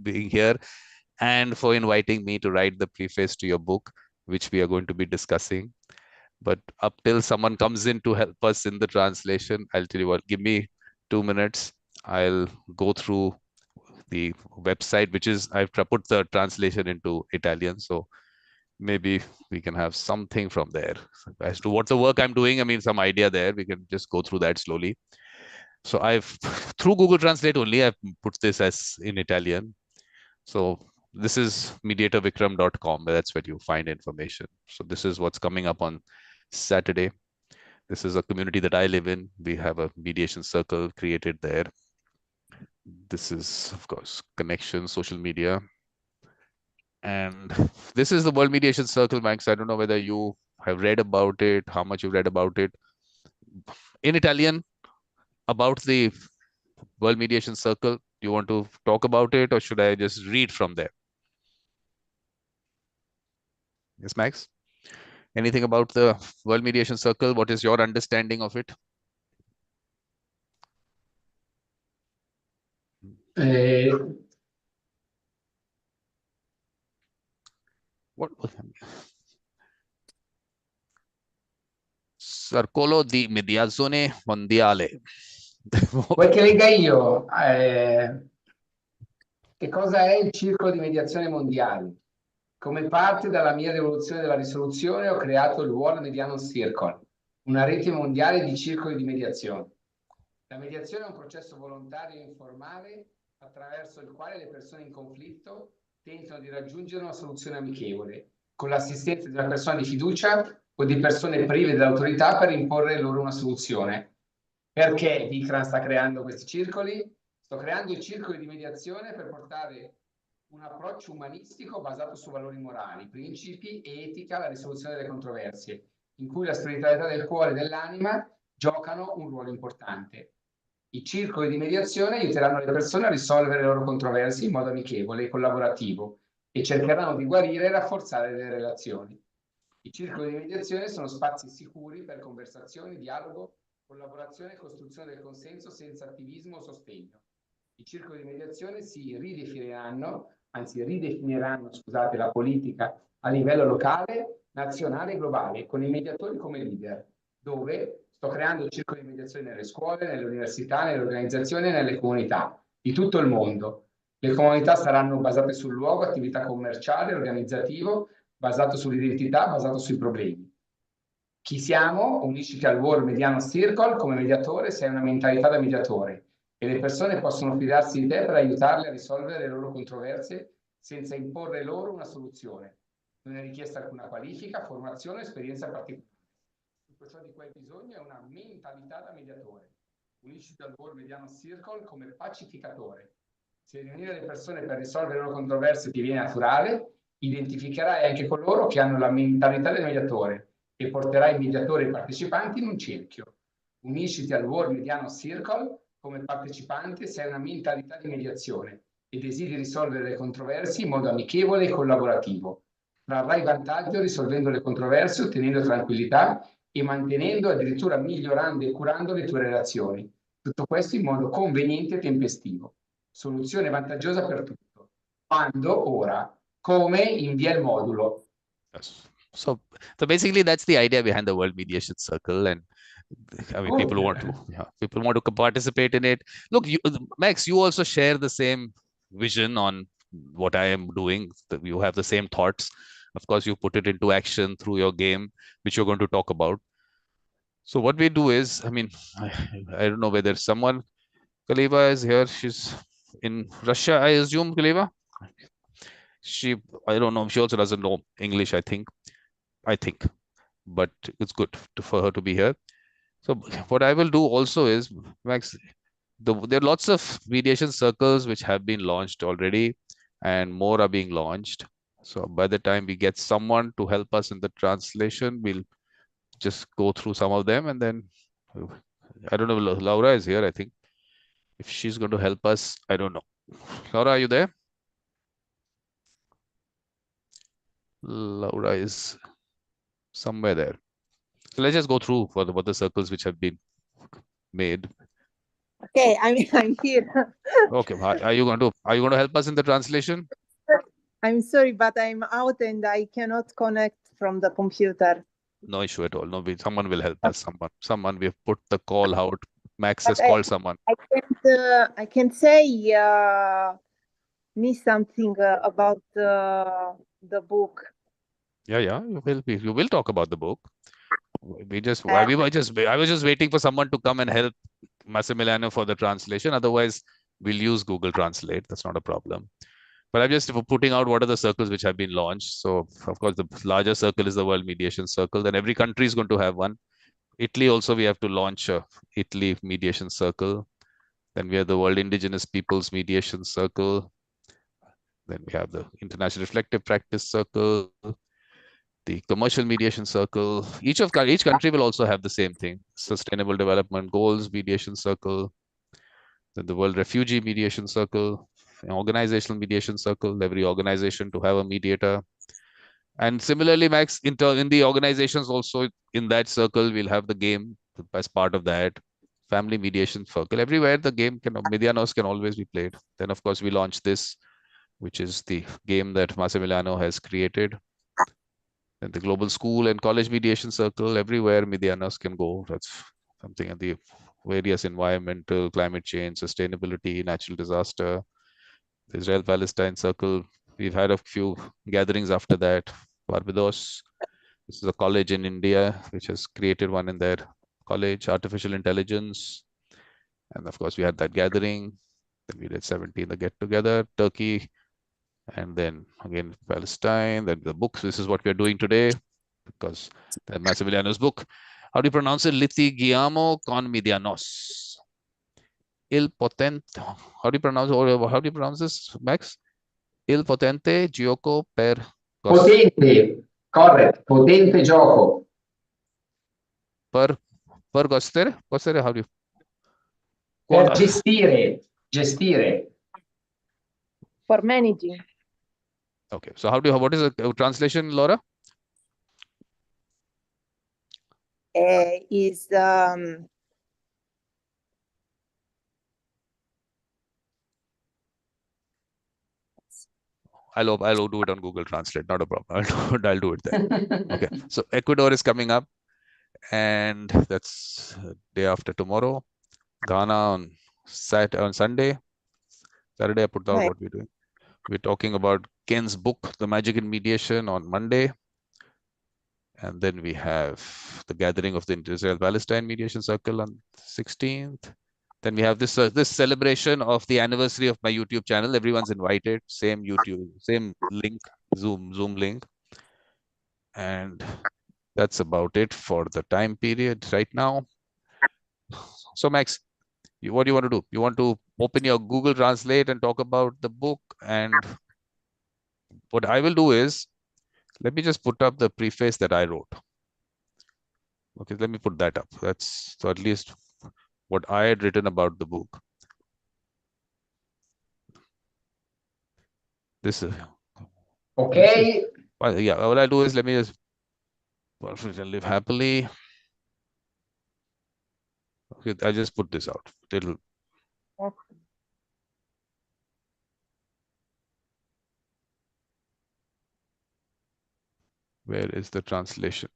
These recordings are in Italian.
being here and for inviting me to write the preface to your book, which we are going to be discussing. But up till someone comes in to help us in the translation, I'll tell you what, give me 2 minutes. I'll go through the website, which is, I've put the translation into Italian. So maybe we can have something from there as to what the work I'm doing. I mean, some idea there. We can just go through that slowly. So I've, through Google Translate only, I've put this as in Italian. So this is mediatorvikram.com. That's where you find information. So this is what's coming up on Saturday. This is a community that I live in. We have a mediation circle created there. This is, of course, connection, social media. And this is the World Mediation Circle, Max. I don't know whether you have read about it, how much you've read about it. In Italian, about the World Mediation Circle, do you want to talk about it or should I just read from there? Yes, Max? Anything about the World Mediation Circle? What is your understanding of it? What? Circolo di Mediazione Mondiale. Vuoi che legga io? Che cosa è il circolo di mediazione mondiale? Come parte dalla mia rivoluzione della risoluzione ho creato il World Medianos Circle, una rete mondiale di circoli di mediazione. La mediazione è un processo volontario e informale attraverso il quale le persone in conflitto tentano di raggiungere una soluzione amichevole, con l'assistenza di una persona di fiducia o di persone prive dell'autorità per imporre loro una soluzione. Perché Vikram sta creando questi circoli? Sto creando i circoli di mediazione per portare un approccio umanistico basato su valori morali, principi e etica alla risoluzione delle controversie, in cui la spiritualità del cuore e dell'anima giocano un ruolo importante. I circoli di mediazione aiuteranno le persone a risolvere le loro controversie in modo amichevole e collaborativo e cercheranno di guarire e rafforzare le relazioni. I circoli di mediazione sono spazi sicuri per conversazioni, dialogo, collaborazione e costruzione del consenso senza attivismo o sostegno. I circoli di mediazione ridefiniranno, scusate, la politica a livello locale, nazionale e globale, con i mediatori come leader, dove sto creando circoli di mediazione nelle scuole, nelle università, nelle organizzazioni e nelle comunità di tutto il mondo. Le comunità saranno basate sul luogo, attività commerciale, organizzativo, basato sull'identità, basato sui problemi. Chi siamo? Unisciti al World Mediano Circle come mediatore, sei una mentalità da mediatore e le persone possono fidarsi di te per aiutarle a risolvere le loro controversie senza imporre loro una soluzione. Non è richiesta alcuna qualifica, formazione o esperienza particolare. Tutto ciò di cui hai bisogno è una mentalità da mediatore. Unisciti al World Mediano Circle come pacificatore. Se riunire le persone per risolvere le loro controversie ti viene naturale, identificherai anche coloro che hanno la mentalità del mediatore e porterai i mediatori e i partecipanti in un cerchio. Unisciti al World Mediano Circle come partecipante se hai una mentalità di mediazione e desideri risolvere le controversie in modo amichevole e collaborativo. Trarrai vantaggio risolvendo le controversie, ottenendo tranquillità e mantenendo, addirittura migliorando e curando le tue relazioni. Tutto questo in modo conveniente e tempestivo. Soluzione vantaggiosa per tutto. Quando? Ora. Come? Invia il modulo. Yes. So basically that's the idea behind the World Mediation Circle. And I mean, people want to, people want to participate in it. Look, Max, you also share the same vision on what I am doing. You have the same thoughts. Of course, you put it into action through your game, which you're going to talk about. So what we do is, I mean, I don't know whether someone, Kaleva is here. She's in Russia, I assume, Kaleva. I don't know. She also doesn't know English, I think, but it's good for her to be here. So what I will do also is, Max, there are lots of mediation circles which have been launched already, and more are being launched. So by the time we get someone to help us in the translation, we'll just go through some of them, and then I don't know. Laura is here, I think. If she's going to help us, I don't know. Laura, are you there? Laura is somewhere there. So let's just go through for what the circles which have been made. Okay, I'm here. Okay, are you going to help us in the translation? I'm sorry, but I'm out and I cannot connect from the computer. No issue at all. No, someone will help us. Someone. We have put the call out. Max But has called someone. I can say me something about the book. Yeah, you will talk about the book. I was just waiting for someone to come and help Massimiliano for the translation. Otherwise, we'll use Google Translate. That's not a problem. But I'm just putting out what are the circles which have been launched. So, of course, the larger circle is the World Mediation Circle. Then every country is going to have one. Italy also, we have to launch a Italy Mediation Circle. Then we have the World Indigenous Peoples Mediation Circle. Then we have the International Reflective Practice Circle, the Commercial Mediation Circle. Each country will also have the same thing: Sustainable Development Goals Mediation Circle, then the World Refugee Mediation Circle, an Organizational Mediation Circle. Every organization to have a mediator. And similarly, Max, in the organizations also in that circle, we'll have the game as part of that. Family mediation circle. Everywhere the game Medianos can always be played. Then, of course, we launch this, which is the game that Massimiliano has created. Then the global school and college mediation circle, everywhere Medianos can go. That's something at the various environmental, climate change, sustainability, natural disaster, the Israel-Palestine circle. We've had a few gatherings after that. Barbados, this is a college in India, which has created one in their college, artificial intelligence. And of course, we had that gathering. Then we did 17, the get together, Turkey, and then again Palestine. Then the books. This is what we are doing today, because the Massimiliano's book. How do you pronounce it? Litighiamo con Medianos. Il potente. How do you pronounce this, Max? Il potente gioco per Potente, correct, potente gioco. per gestire? How do you? Per gestire. For managing. Okay, so what is the translation, Laura? Is I'll do it on Google Translate, not a problem. I'll do it there. Okay, so Ecuador is coming up, and that's day after tomorrow. Ghana on Sunday. Saturday, I put out what we're doing. We're talking about Ken's book, The Magic in Mediation, on Monday. And then we have the gathering of the Israel-Palestine Mediation Circle on 16th. Then we have this celebration of the anniversary of my YouTube channel. Everyone's invited. Same YouTube, same link, Zoom link. And that's about it for the time period right now. So Max, what do you want to do? You want to open your Google Translate and talk about the book? And what I will do is, let me just put up the preface that I wrote. Okay, let me put that up. That's so at least what I had written about the book. This is okay. Well, yeah, what I'll do is let me just live happily. Okay, I just put this out. Where is the translation?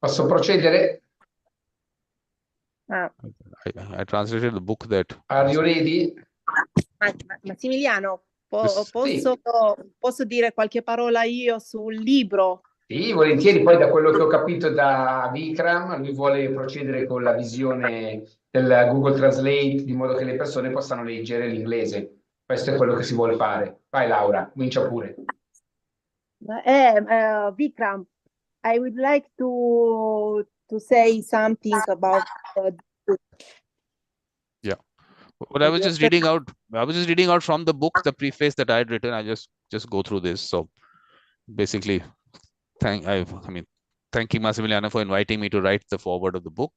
Posso procedere? I translated the book that. Are you ready? Massimiliano, posso dire qualche parola io sul libro? Sì, volentieri. Poi da quello che ho capito da Vikram, lui vuole procedere con la visione del Google Translate, di modo che le persone possano leggere l'inglese. Questo è quello che si vuole fare. Vai Laura, comincia pure. Vikram, I would like to say something about yeah. What I was just reading out from the book, the preface that I had written. I just go through this. So basically, thanking Massimiliano for inviting me to write the foreword of the book.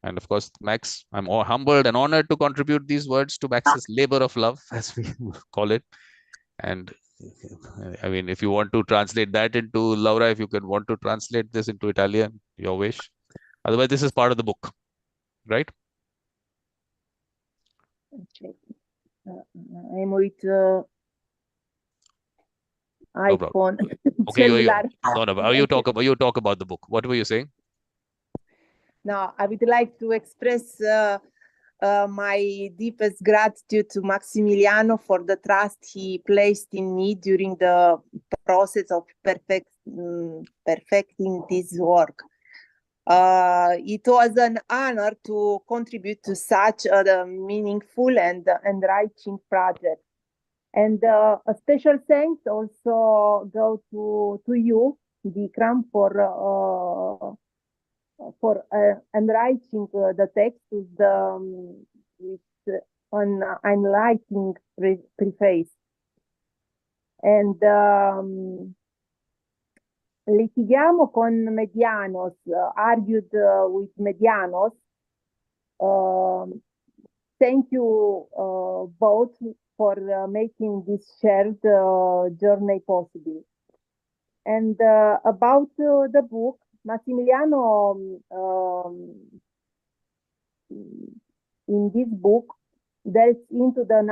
And of course, Max, I'm humbled and honored to contribute these words to Max's labor of love, as we call it. And I mean, if you want to translate that into Laura, if you can want to translate this into Italian, your wish. Otherwise, this is part of the book, right? Okay. I'm with No problem. iPhone Okay, cellular. no, no. You talk about the book. What were you saying? Now, I would like to express my deepest gratitude to Massimiliano for the trust he placed in me during the process of perfecting this work. It was an honor to contribute to such a meaningful and enriching project. And a special thanks also go to you, Vikram, for enriching the text with an enlightening preface. And litighiamo con Medianos, argued with Medianos. Thank you both for making this shared journey possible. And about the book, Massimiliano, in this book, delves into the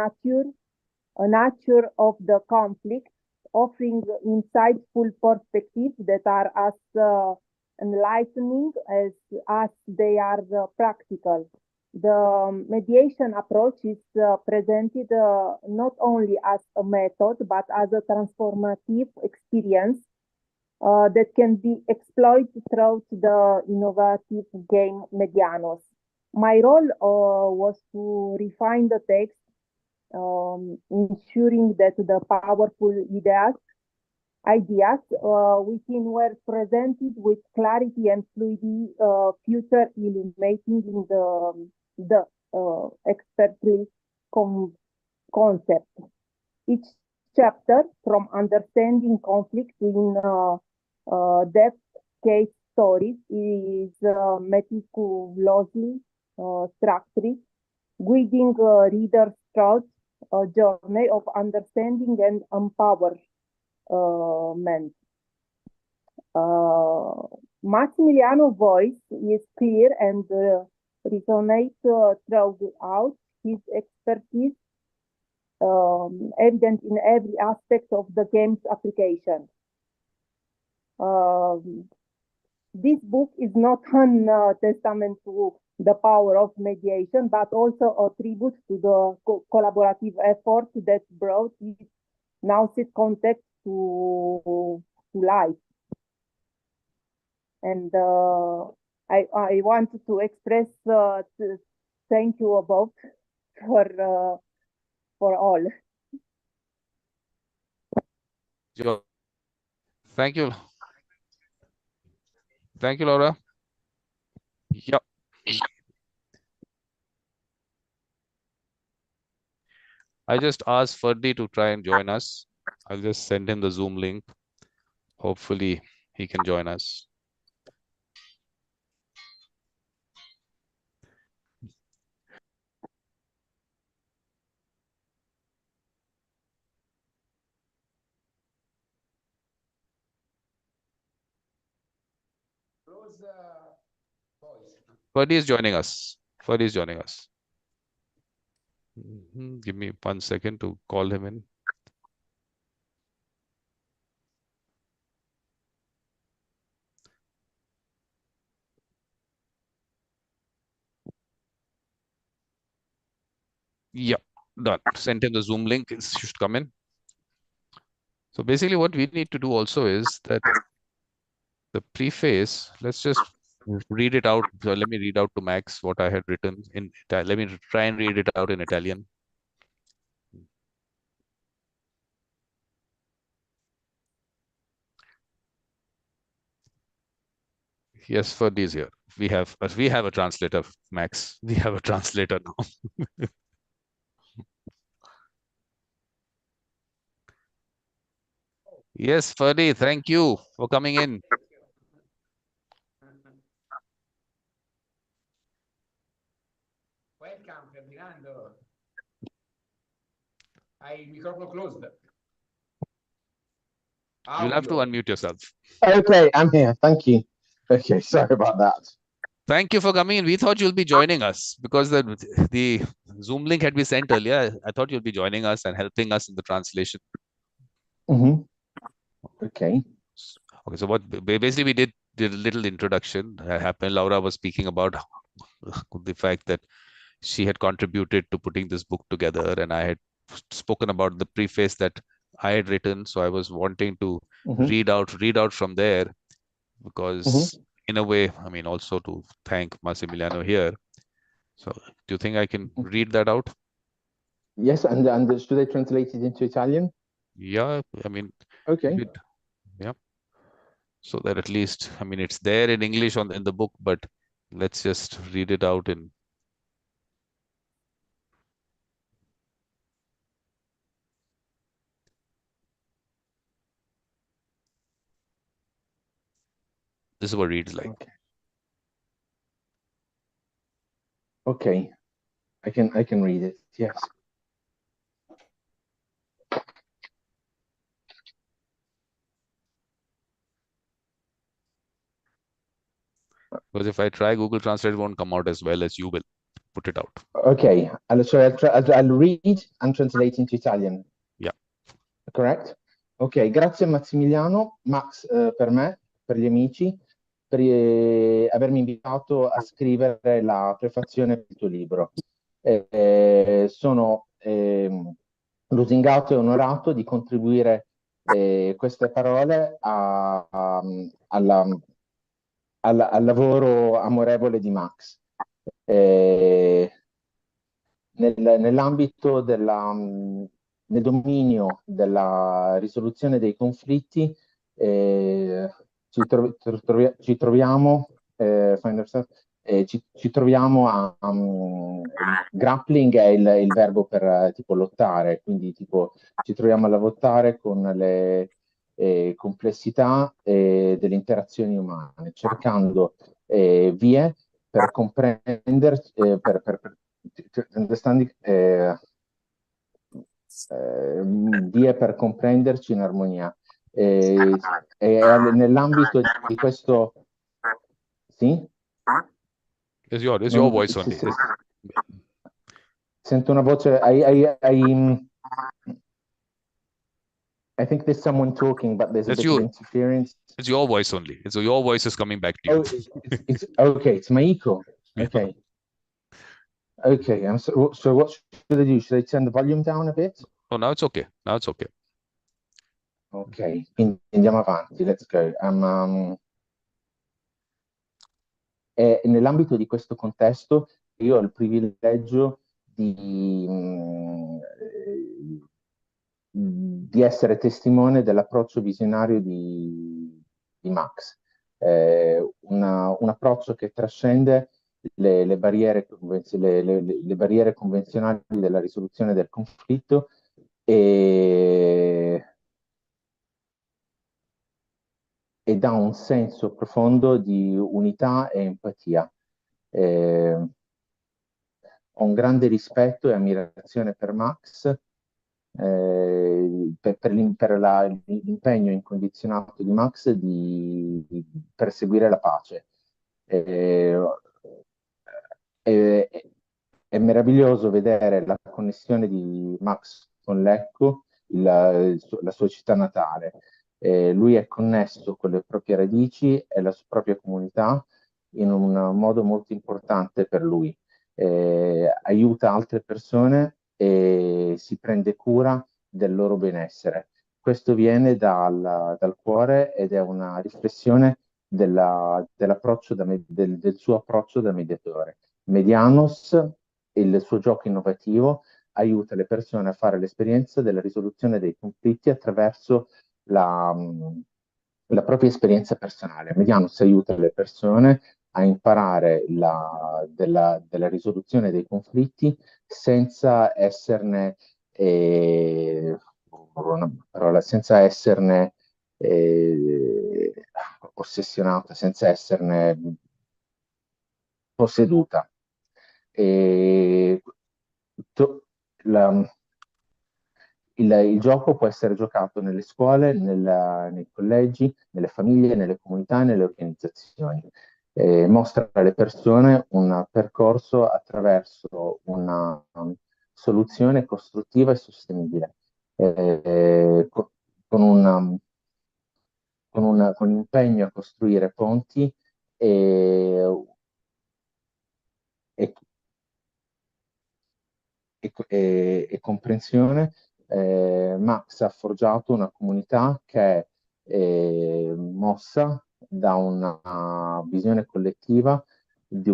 nature of the conflict, offering insightful perspectives that are as enlightening as they are practical. The mediation approach is presented not only as a method, but as a transformative experience that can be exploited throughout the innovative game Medianos. My role was to refine the text, ensuring that the powerful ideas within were presented with clarity and fluidity, future illuminating in the expertly concept. Each chapter, from understanding conflict in depth case stories, is meticulously structured, guiding readers through a journey of understanding and empowerment. Massimiliano's voice is clear and resonates throughout. His expertise evident in every aspect of the game's application. This book is not a testament to the power of mediation, but also a tribute to the collaborative effort that brought its nascent context to life. And I wanted to express thank you both for all. Thank you. Thank you, Laura. Yep. I just asked Ferdi to try and join us. I'll just send him the Zoom link. Hopefully he can join us. Ferdi is joining us. Ferdi is joining us. Give me 1 second to call him in. Yeah, done. Sent him the Zoom link. It should come in. So basically what we need to do also is that the preface, let's just read it out. So let me read out to Max what I had written in Italian. Let me try and read it out in Italian. Yes, for these here. We have a translator, Max. We have a translator now. Yes, Ferdi, thank you for coming in. Welcome, Ferdinando. Hai il microfono closed. You'll have to Audio. unmute yourself. Okay, I'm here. Thank you. Okay, sorry about that. Thank you for coming in. We thought you'll be joining us because the Zoom link had been sent earlier. I thought you'll be joining us and helping us in the translation. Mm-hmm. Okay. Okay, so what basically we did a little introduction. Happened. Laura was speaking about the fact that she had contributed to putting this book together, and I had spoken about the preface that I had written. So I was wanting to read out from there because in a way, I mean, also to thank Massimiliano here. So do you think I can read that out? Yes, and should I translate it into Italian? Yeah, I mean, Okay. yeah. So that at least, I mean, it's there in English in the book, but let's just read it out in. This is what it reads like. Okay. I can read it. Yes. Because if I try Google Translate, it won't come out as well as you will put it out. Okay. I'll read and translate into Italian. Yeah. Correct? Ok, grazie Massimiliano, Max per me, per gli amici, per avermi invitato a scrivere la prefazione del tuo libro. Sono lusingato e onorato di contribuire queste parole al lavoro amorevole di Max. Nell'ambito nel dominio della risoluzione dei conflitti ci troviamo ci troviamo grappling è il verbo per tipo lottare, quindi tipo ci troviamo a lottare con le complessità delle interazioni umane, cercando vie per comprenderci, understanding, vie per comprenderci in armonia. Nell'ambito di questo... Sì? It's your voice only. Sento una voce... I think there's someone talking, but there's a bit of interference. It's your voice only. So your voice is coming back to you. Okay, it's my echo. Okay. Okay, so what should I do? Should I turn the volume down a bit? Oh, now it's okay. Now it's okay. Ok, quindi andiamo avanti, let's go. Nell'ambito di questo contesto io ho il privilegio di essere testimone dell'approccio visionario di Max, un approccio che trascende le barriere convenzionali della risoluzione del conflitto e dà un senso profondo di unità e empatia. Ho un grande rispetto e ammirazione per Max, per l'impegno incondizionato di Max di perseguire la pace. È meraviglioso vedere la connessione di Max con Lecco, la sua città natale. Lui è connesso con le proprie radici e la sua propria comunità in un modo molto importante per lui. Aiuta altre persone e si prende cura del loro benessere. Questo viene dal cuore ed è una riflessione dell'approccio del suo approccio da mediatore. Medianos, il suo gioco innovativo, aiuta le persone a fare l'esperienza della risoluzione dei conflitti attraverso la propria esperienza personale. Medianos aiuta le persone a imparare della risoluzione dei conflitti senza esserne ossessionata, senza esserne posseduta. il gioco può essere giocato nelle scuole, nei collegi, nelle famiglie, nelle comunità, nelle organizzazioni. Mostra alle persone un percorso attraverso una soluzione costruttiva e sostenibile, con con impegno a costruire ponti e, e e comprensione, Max ha forgiato una comunità che è mossa da una visione collettiva di, di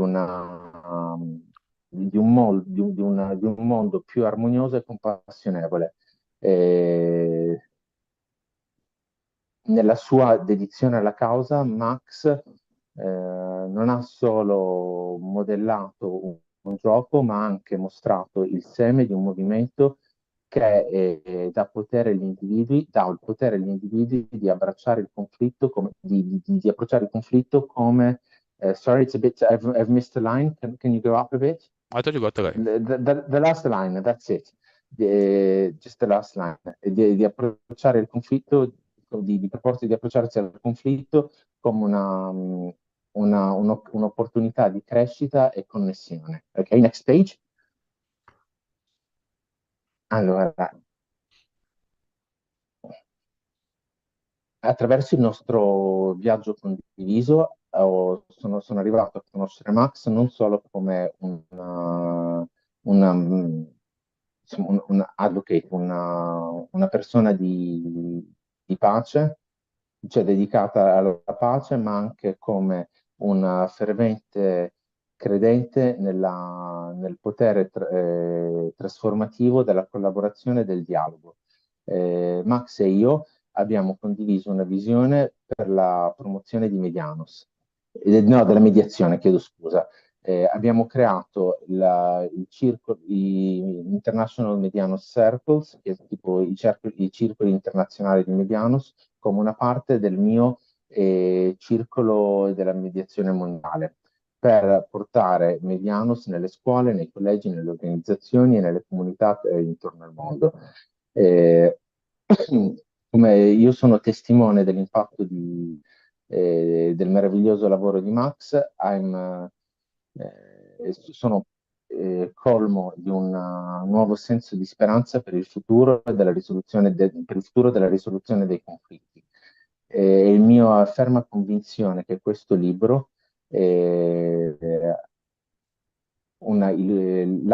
un mondo più armonioso e compassionevole. Nella sua dedizione alla causa, Max non ha solo modellato un gioco, ma ha anche mostrato il seme di un movimento che dà il potere agli individui di abbracciare il conflitto come, di approcciare il conflitto come sorry, it's a bit, I've missed a line. Can you go up a bit? I thought you got the guy. The last line, that's it. Just the last line. Di approcciare il conflitto, di proporsi di approcciarsi al conflitto come un'opportunità di crescita e connessione. Ok, next page. Allora, attraverso il nostro viaggio condiviso sono arrivato a conoscere Max non solo come un advocate, una persona di pace, cioè dedicata alla pace, ma anche come un fervente credente nel potere trasformativo della collaborazione e del dialogo. Max e io abbiamo condiviso una visione per la promozione di Medianos, no, della mediazione, chiedo scusa. Abbiamo creato i International Medianos Circles, che è tipo i circoli internazionali di Medianos, come una parte del mio circolo della mediazione mondiale, per portare Medianos nelle scuole, nei collegi, nelle organizzazioni e nelle comunità intorno al mondo. Come io sono testimone dell'impatto del meraviglioso lavoro di Max, sono colmo di un nuovo senso di speranza per il futuro della risoluzione, per il futuro della risoluzione dei conflitti. È il mio ferma convinzione che questo libro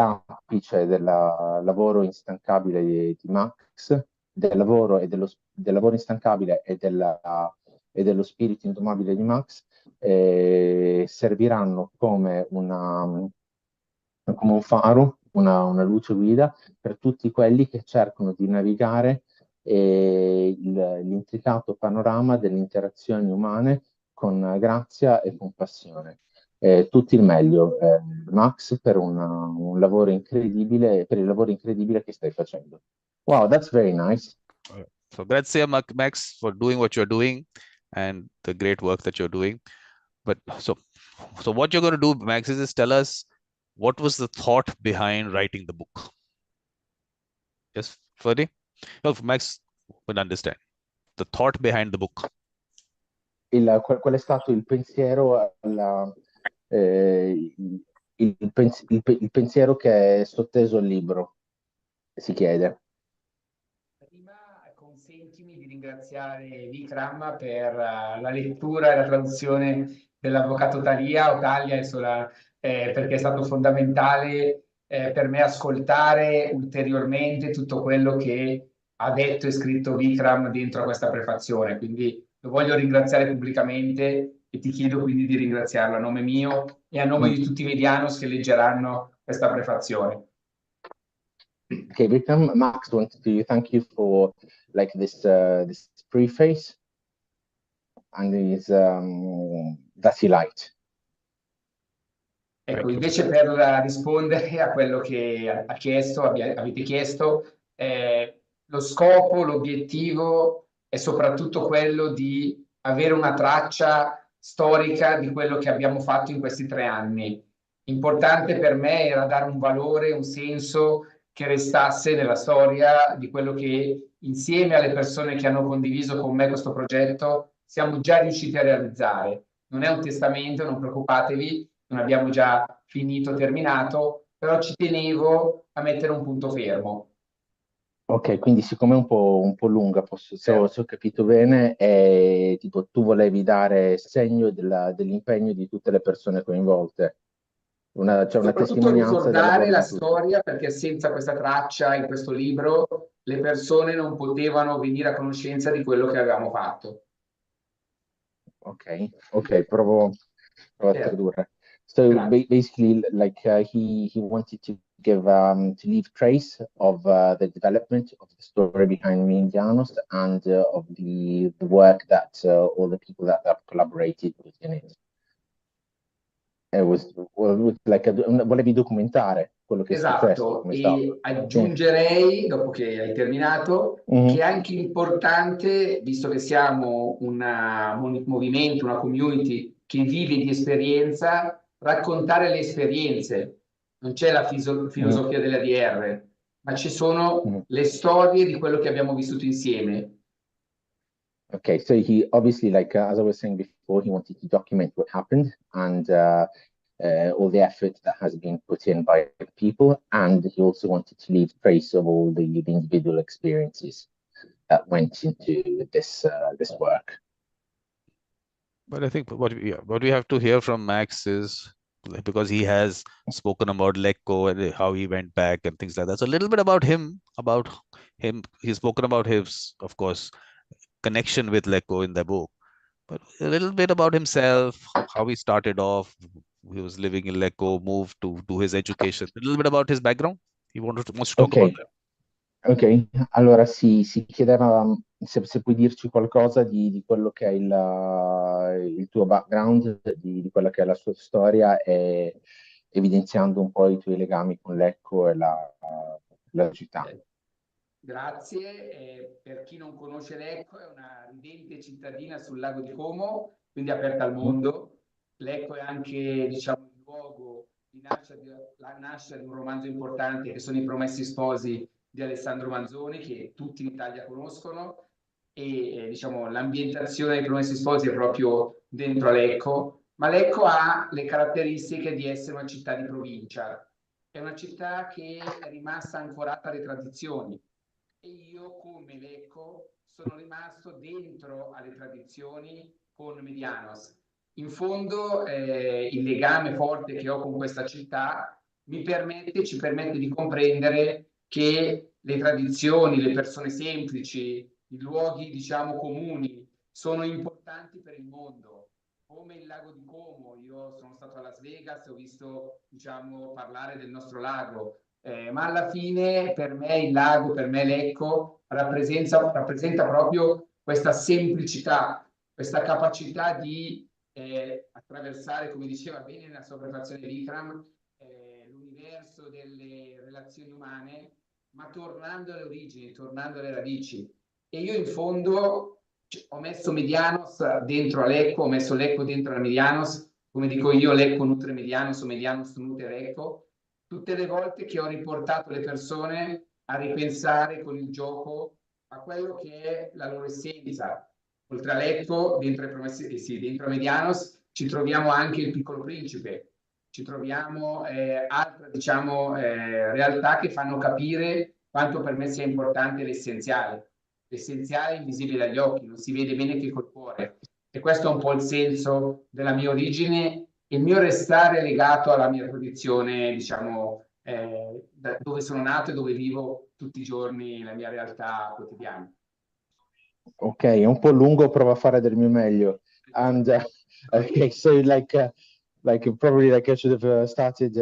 l'apice del lavoro instancabile di Max, del lavoro instancabile e dello spirito indomabile di Max, serviranno come come un faro, una luce guida per tutti quelli che cercano di navigare l'intricato panorama delle interazioni umane con grazia e compassione. Tutto il meglio, Max, per un lavoro incredibile, per il lavoro incredibile che stai facendo. Wow, that's very nice. So grazie, Max, for doing what you're doing and the great work that you're doing. But so what you're going to do, Max, is just tell us what was the thought behind writing the book. Yes, Ferdy? No, Max will understand the thought behind the book. Qual è stato il pensiero, il pensiero che è sotteso al libro, si chiede. Prima consentimi di ringraziare Vikram per la lettura e la traduzione dell'Avvocato Talia o Talia, insomma, perché è stato fondamentale per me ascoltare ulteriormente tutto quello che ha detto e scritto Vikram dentro a questa prefazione. Quindi lo voglio ringraziare pubblicamente e ti chiedo quindi di ringraziarlo a nome mio e a nome di tutti i medianos che leggeranno questa prefazione. Okay, Vikram, Max wanted to thank you for like this preface and that he liked. Ecco, invece per rispondere a quello che avete chiesto, lo scopo, l'obiettivo è soprattutto quello di avere una traccia storica di quello che abbiamo fatto in questi 3 anni. Importante per me era dare un valore, un senso che restasse nella storia di quello che insieme alle persone che hanno condiviso con me questo progetto siamo già riusciti a realizzare. Non è un testamento, non preoccupatevi, non abbiamo già finito, terminato, però ci tenevo a mettere un punto fermo. Ok, quindi siccome è un po' lunga, se ho capito bene, è tipo tu volevi dare segno dell'impegno di tutte le persone coinvolte. C'è una Soprattutto testimonianza del ricordare lavoro la di tutti. storia, perché senza questa traccia in questo libro le persone non potevano venire a conoscenza di quello che avevamo fatto. Ok, provo a Certo. tradurre. So Grazie. basically, like he wanted to give to leave trace of the development of the story behind Medianos and of the work that all the people that have collaborated within it. Volevi documentare quello che è successo, Esatto, come stava. e aggiungerei, dopo che hai terminato, Mhm. che è anche importante, visto che siamo un movimento, una community che vive di esperienza, raccontare le esperienze. Non c'è la filosofia delle ADR, ma ci sono le storie di quello che abbiamo vissuto insieme. Okay, so he obviously, like as I was saying before, he wanted to document what happened and all the effort that has been put in by people, and he also wanted to leave trace of all the individual experiences that went into this work. But I think what we have to hear from Max is, because he has spoken about Lecco and how he went back and things like that. So a little bit about him. He's spoken about his, of course, connection with Lecco in the book, but a little bit about himself, how he started off. He was living in Lecco, moved to do his education. A little bit about his background. Wants to talk about Ok, that. ok. Allora si chiedeva se puoi dirci qualcosa di quello che è il tuo background, di quella che è la sua storia, e evidenziando un po' i tuoi legami con Lecco e la città. Grazie. Per chi non conosce Lecco, è una ridente cittadina sul lago di Como, quindi aperta al mondo. Lecco è anche, diciamo, il luogo di la nascita di un romanzo importante che sono I Promessi Sposi di Alessandro Manzoni, che tutti in Italia conoscono, e diciamo l'ambientazione dei Promessi Sposi è proprio dentro a Lecco, ma Lecco ha le caratteristiche di essere una città di provincia. È una città che è rimasta ancorata alle tradizioni. E io, come Lecco, sono rimasto dentro alle tradizioni con Medianos. In fondo, il legame forte che ho con questa città ci permette di comprendere che le tradizioni, le persone semplici, i luoghi, diciamo, comuni, sono importanti per il mondo. Come il lago di Como, io sono stato a Las Vegas e ho visto, diciamo, parlare del nostro lago. Ma alla fine per me il lago, per me Lecco, rappresenta proprio questa semplicità, questa capacità di attraversare, come diceva bene nella sua prefazione Vikram, l'universo delle relazioni umane, ma tornando alle origini, tornando alle radici. E io in fondo ho messo Medianos dentro a Lecco, ho messo Lecco dentro a Medianos, come dico io, Lecco nutre Medianos o Medianos nutre Lecco, tutte le volte che ho riportato le persone a ripensare con il gioco a quello che è la loro essenza. Oltre a Lecco, dentro ai Promessi, sì, dentro a Medianos ci troviamo anche il Piccolo Principe, ci troviamo altre, diciamo, realtà che fanno capire quanto per me sia importante l'essenziale. L'essenziale è invisibile agli occhi, non si vede bene che col cuore. E questo è un po' il senso della mia origine, il mio restare legato alla mia tradizione, diciamo, da dove sono nato e dove vivo tutti i giorni la mia realtà quotidiana. Ok, è un po' lungo, provo a fare del mio meglio. And okay, so probably I should have started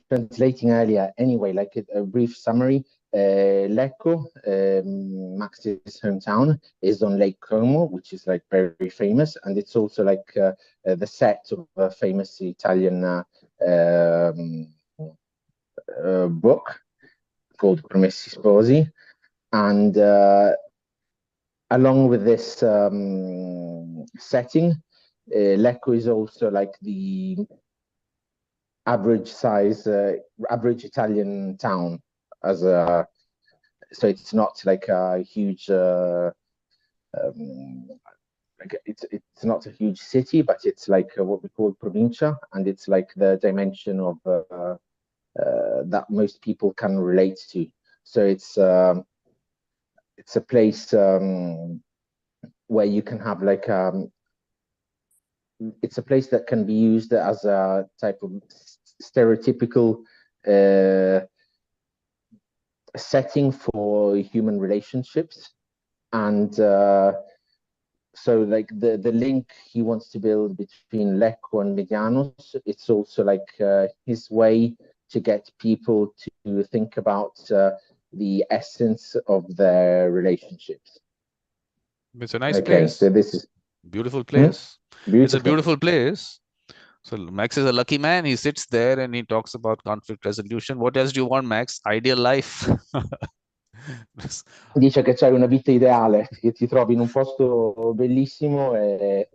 translating earlier. Anyway, a brief summary. Lecco, Max's hometown, is on Lake Como, which is very famous, and it's also the set of a famous Italian book called Promessi Sposi, and along with this setting, Lecco is also the average size, average Italian town as a, so it's not like a huge like it's not a huge city, but it's like what we call provincia, and it's like the dimension of that most people can relate to. So it's a place where you can have like it's a place that can be used as a type of stereotypical setting for human relationships. And so like the link he wants to build between Lecco and Medianos, it's also like his way to get people to think about the essence of their relationships. It's a nice Okay, place. so this is Beautiful place. beautiful. It's a beautiful place. So Max is a lucky man. He sits there and he talks about conflict resolution. What else do you want, Max? Ideal life. Dice che c'hai una vita ideale, che ti trovi in un posto bellissimo e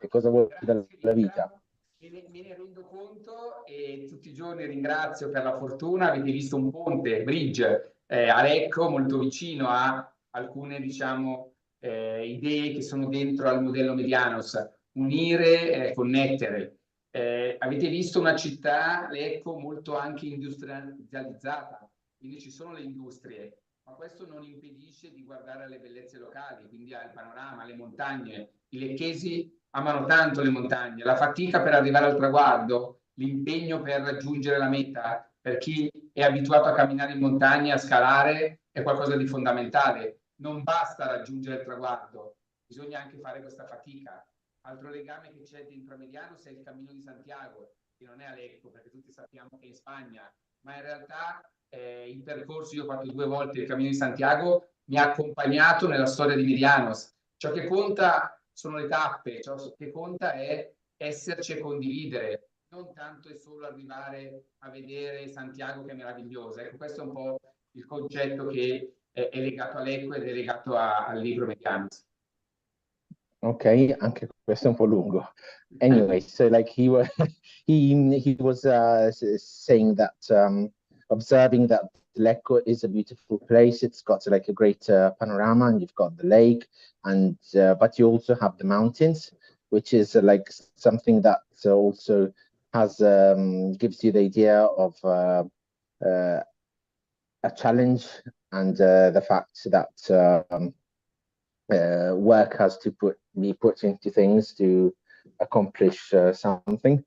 cosa vuoi dalla vita. Me ne rendo conto e tutti i giorni ringrazio per la fortuna. Avete visto un ponte, bridge, a Lecco, molto vicino a alcune, diciamo, idee che sono dentro al modello Medianos. Unire, connettere. Avete visto una città, Lecco, molto anche industrializzata, quindi ci sono le industrie, ma questo non impedisce di guardare alle bellezze locali, quindi al panorama, alle montagne. I lecchesi amano tanto le montagne, la fatica per arrivare al traguardo, l'impegno per raggiungere la meta, per chi è abituato a camminare in montagna, a scalare, è qualcosa di fondamentale. Non basta raggiungere il traguardo, bisogna anche fare questa fatica. Altro legame che c'è dentro a Medianos è il Cammino di Santiago, che non è a Lecco, perché tutti sappiamo che è in Spagna, ma in realtà il percorso, io ho fatto 2 volte il Cammino di Santiago, mi ha accompagnato nella storia di Medianos. Ciò che conta sono le tappe, ciò che conta è esserci e condividere, non tanto è solo arrivare a vedere Santiago che è meravigliosa. Ecco, questo è un po' il concetto che è legato a Lecco ed è legato al libro Medianos. Ok, anche questo è un po' lungo. Anyway, so like he was saying that observing that Lecco is a beautiful place. It's got like a great panorama, and you've got the lake, and but you also have the mountains, which is like something that also has gives you the idea of a challenge, and the fact that work has to be put into things to accomplish something.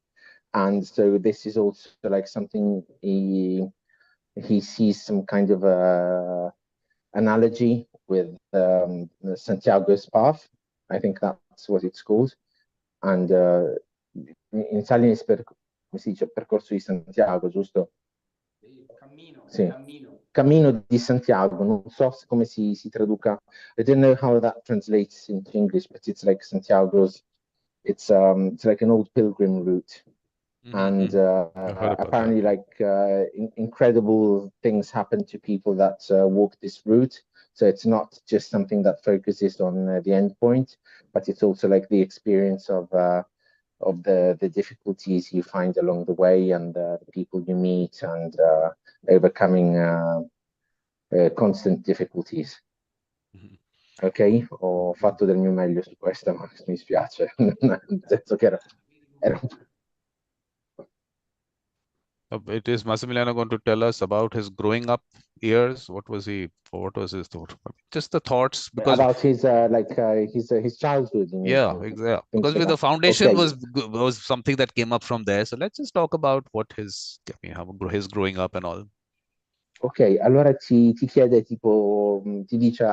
And so this is also like something he sees some kind of analogy with Santiago's path. I think that's what it's called. And in Italian è come si dice, percorso di Santiago, giusto? Cammino, Sì. cammino. Cammino di Santiago, non so come si traduca. I don't know how that translates into English, but it's like Santiago's, it's like an old pilgrim route. And apparently like incredible things happen to people that walk this route. So it's not just something that focuses on the end point, but it's also like the experience of the difficulties you find along the way, and the people you meet, and overcoming constant difficulties. Ok, ho fatto del mio meglio su questa, ma mi spiace, nel senso che era It is Massimiliano going to tell us about his growing up years. What was his thought? Just the thoughts, because about his his childhood. Yeah, exactly. Because with the foundation was something that came up from there. So let's just talk about what his growing up and all. Ok, allora ti chiede tipo, ti dice,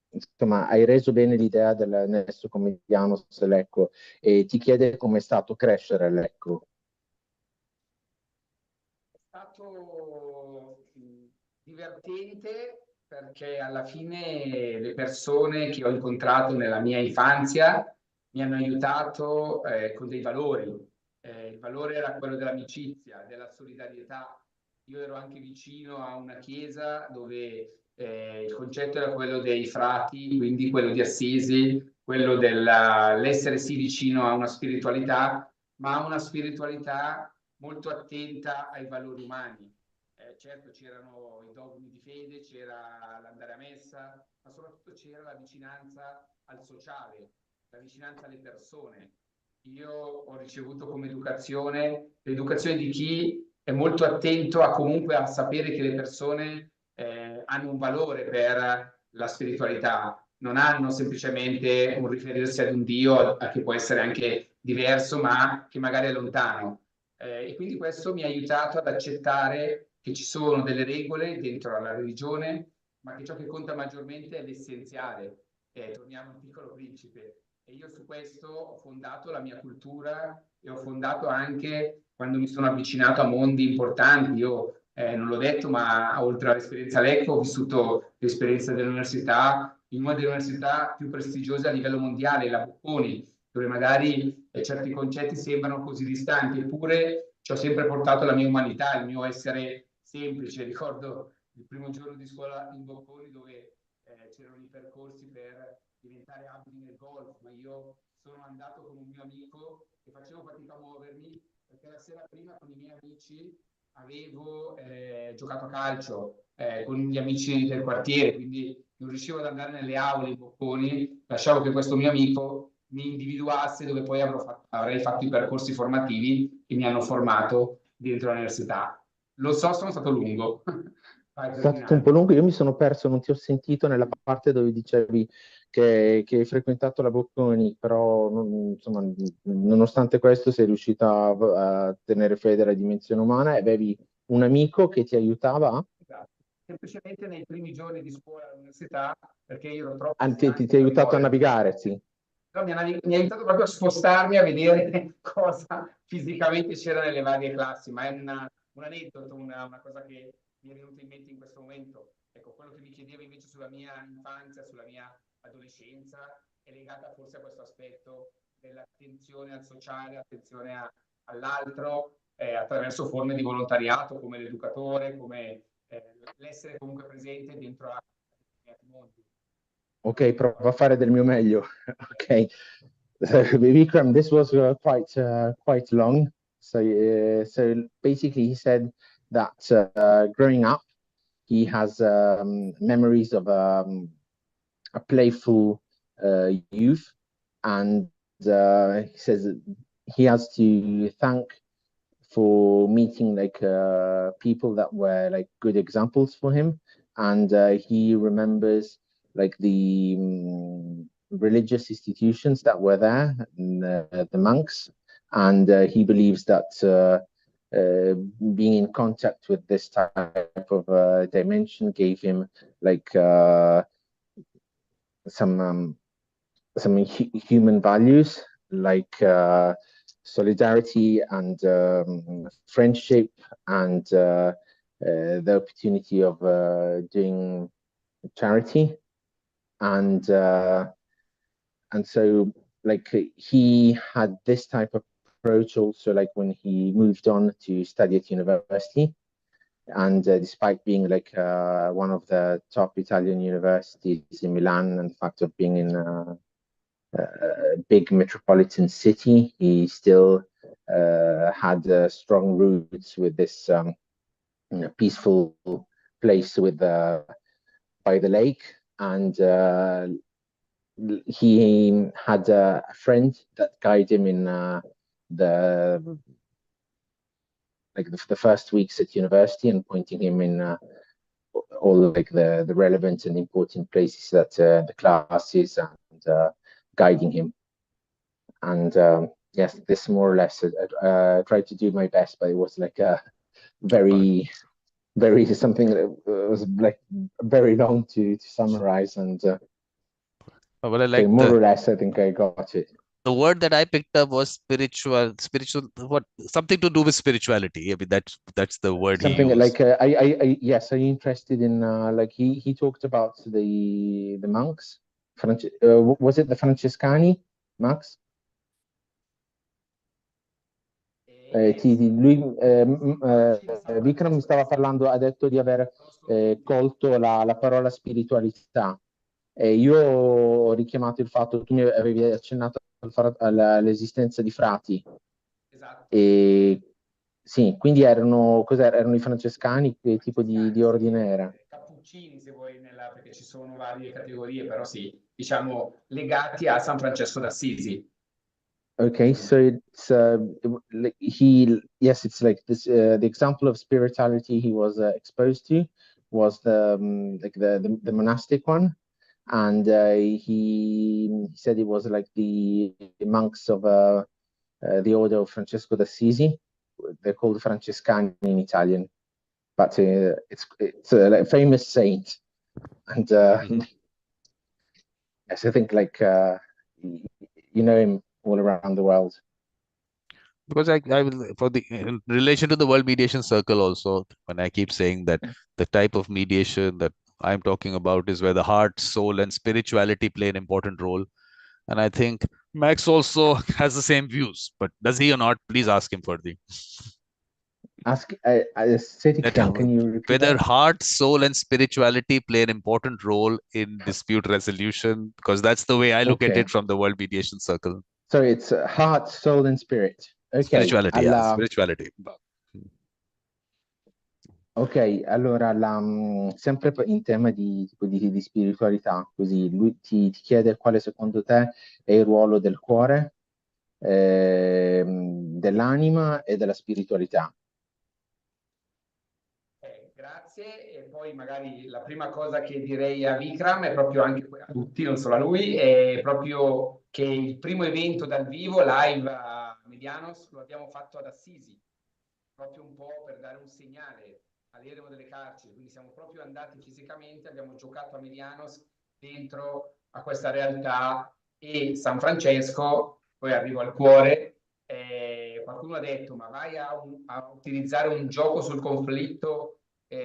insomma, hai reso bene l'idea del nesso comediano Lecco, e ti chiede come è stato crescere Lecco. È stato divertente perché alla fine le persone che ho incontrato nella mia infanzia mi hanno aiutato con dei valori. Il valore era quello dell'amicizia, della solidarietà. Io ero anche vicino a una chiesa dove il concetto era quello dei frati, quindi quello di Assisi, quello dell'essere sì vicino a una spiritualità, ma una spiritualità molto attenta ai valori umani. certo c'erano i dogmi di fede, c'era l'andare a messa, ma soprattutto c'era la vicinanza al sociale, la vicinanza alle persone. Io ho ricevuto come educazione l'educazione di chi è molto attento a comunque a sapere che le persone hanno un valore per la spiritualità, non hanno semplicemente un riferirsi ad un Dio che può essere anche diverso, ma che magari è lontano. E quindi questo mi ha aiutato ad accettare che ci sono delle regole dentro alla religione, ma che ciò che conta maggiormente è l'essenziale. Torniamo al Piccolo Principe. E io su questo ho fondato la mia cultura e ho fondato anche quando mi sono avvicinato a mondi importanti. Io non l'ho detto, ma oltre all'esperienza Lecco ho vissuto l'esperienza dell'università, in una delle università più prestigiose a livello mondiale, la Bocconi, dove magari certi concetti sembrano così distanti, eppure ci ho sempre portato la mia umanità, il mio essere semplice. Ricordo il primo giorno di scuola in Bocconi dove c'erano i percorsi per diventare abili nel golf, ma io sono andato con un mio amico e facevo fatica a muovermi perché la sera prima con i miei amici avevo giocato a calcio con gli amici del quartiere, quindi non riuscivo ad andare nelle aule in Bocconi, lasciavo che questo mio amico mi individuasse dove poi avrei fatto i percorsi formativi che mi hanno formato dentro l'università. Lo so, sono stato lungo. Vai, È stato un Ferdinando. po' lungo, io mi sono perso, non ti ho sentito nella parte dove dicevi che hai frequentato la Bocconi, però insomma, nonostante questo sei riuscita a tenere fede alla dimensione umana e avevi un amico che ti aiutava, Esatto. Semplicemente nei primi giorni di scuola all'università, perché io ero troppo ti stanco ha per aiutato a muovermi. navigare, sì. No, mi ha aiutato proprio a spostarmi, a vedere cosa fisicamente c'era nelle varie classi, ma è un aneddoto, una cosa che mi è venuta in mente in questo momento. Ecco, quello che mi chiedevo invece sulla mia infanzia, sulla mia adolescenza, è legata forse a questo aspetto dell'attenzione al sociale, attenzione all'altro, attraverso forme di volontariato come l'educatore, come l'essere comunque presente dentro a determinati mondi. Ok, provo a fare del mio meglio. Ok. So, Vikram, this was quite long. So basically, he said that growing up, he has memories of a playful youth, and he says he has to thank for meeting like people that were like good examples for him, and he remembers like the religious institutions that were there, and, the monks, and he believes that being in contact with this type of dimension gave him like some human values like solidarity and friendship and the opportunity of doing charity and so like he had this type of approach also like when he moved on to study at university, and despite being like one of the top Italian universities in Milan and the fact of being in a big metropolitan city, he still had strong roots with this peaceful place with by the lake, and he had a friend that guided him in the like the first weeks at university and pointing him in all like the relevant and important places that the classes and guiding him. And yes, this more or less I tried to do my best, but it was like a very something that was like very long to summarize, and Well, I so like more or less I think I got it. the word that I picked up was spiritual, what something to do with spirituality. I mean, that's the word he Something used. like yes, I'm interested in like he talked about the monks. Was it the Francescani, Max? Vikram mi stava parlando, ha detto di aver colto la parola spiritualità. Io ho richiamato il fatto, tu mi avevi accennato all'esistenza di frati. Esatto. E Sì, quindi erano i francescani, che tipo di ordine era? Cappuccini, se vuoi, perché ci sono varie categorie, però sì, diciamo legati a San Francesco d'Assisi. Okay, so it's yes, it's like this. The example of spirituality he was exposed to was like the monastic one, and he said it was like the monks of the order of Francesco d'Assisi. They're called Francescani in Italian, but it's like a famous saint, and yes, I think like you know him all around the world. Because I will, for the in relation to the world mediation circle also, when I keep saying that the type of mediation that I'm talking about is where the heart, soul, and spirituality play an important role. And I think Max also has the same views, but does he or not? Please ask him for the Say it that again. Can you repeat whether that? heart, soul, and spirituality play an important role in dispute resolution, because that's the way I look at Okay. it from the world mediation circle. So it's heart, soul, and spirit. Ok, Spirituality, yeah, spirituality. Ok, allora sempre in tema di spiritualità, così lui ti chiede quale secondo te è il ruolo del cuore, dell'anima e della spiritualità. Grazie, e poi magari la prima cosa che direi a Vikram è proprio anche a tutti, non solo a lui, è proprio che il primo evento dal vivo, live a Medianos, lo abbiamo fatto ad Assisi, proprio un po' per dare un segnale all'eremo delle carceri, quindi siamo proprio andati fisicamente, abbiamo giocato a Medianos dentro a questa realtà e San Francesco, poi arrivo al cuore. Qualcuno ha detto, ma vai a utilizzare un gioco sul conflitto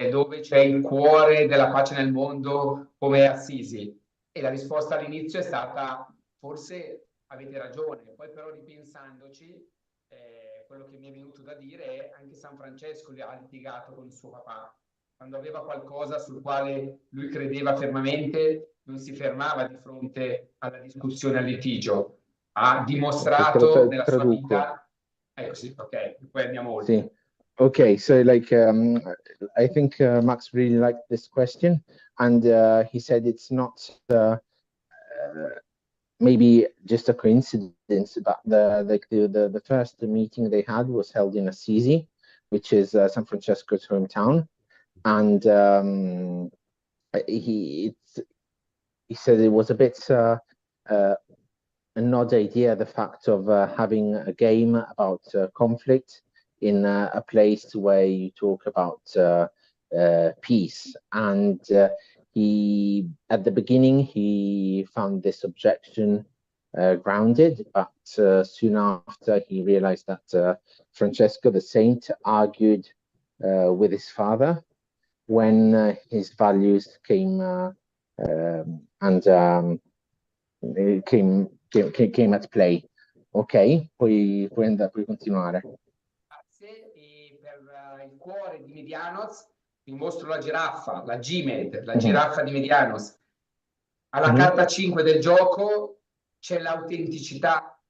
dove c'è il cuore della pace nel mondo come Assisi? E la risposta all'inizio è stata, forse avete ragione, poi però ripensandoci, quello che mi è venuto da dire è anche San Francesco ha litigato con il suo papà. Quando aveva qualcosa sul quale lui credeva fermamente, non si fermava di fronte alla discussione, al litigio. Ha dimostrato nella sua traduco. vita. Ecco sì, ok, poi andiamo oltre. Sì. Okay, so like I think Max really liked this question, and he said it's not maybe just a coincidence, but the first meeting they had was held in Assisi, which is San Francesco's hometown, and he said it was a bit an odd idea, the fact of having a game about conflict in a place where you talk about peace. And he, at the beginning, he found this objection grounded, but soon after he realized that Francesco, the saint, argued with his father when his values came came at play. Ok, puoi continuare. Grazie, e per il cuore di Medianos vi mostro la giraffa, la Gmed, la Mhm. giraffa di Medianos. Alla Mhm. carta 5 del gioco c'è l'autenticità.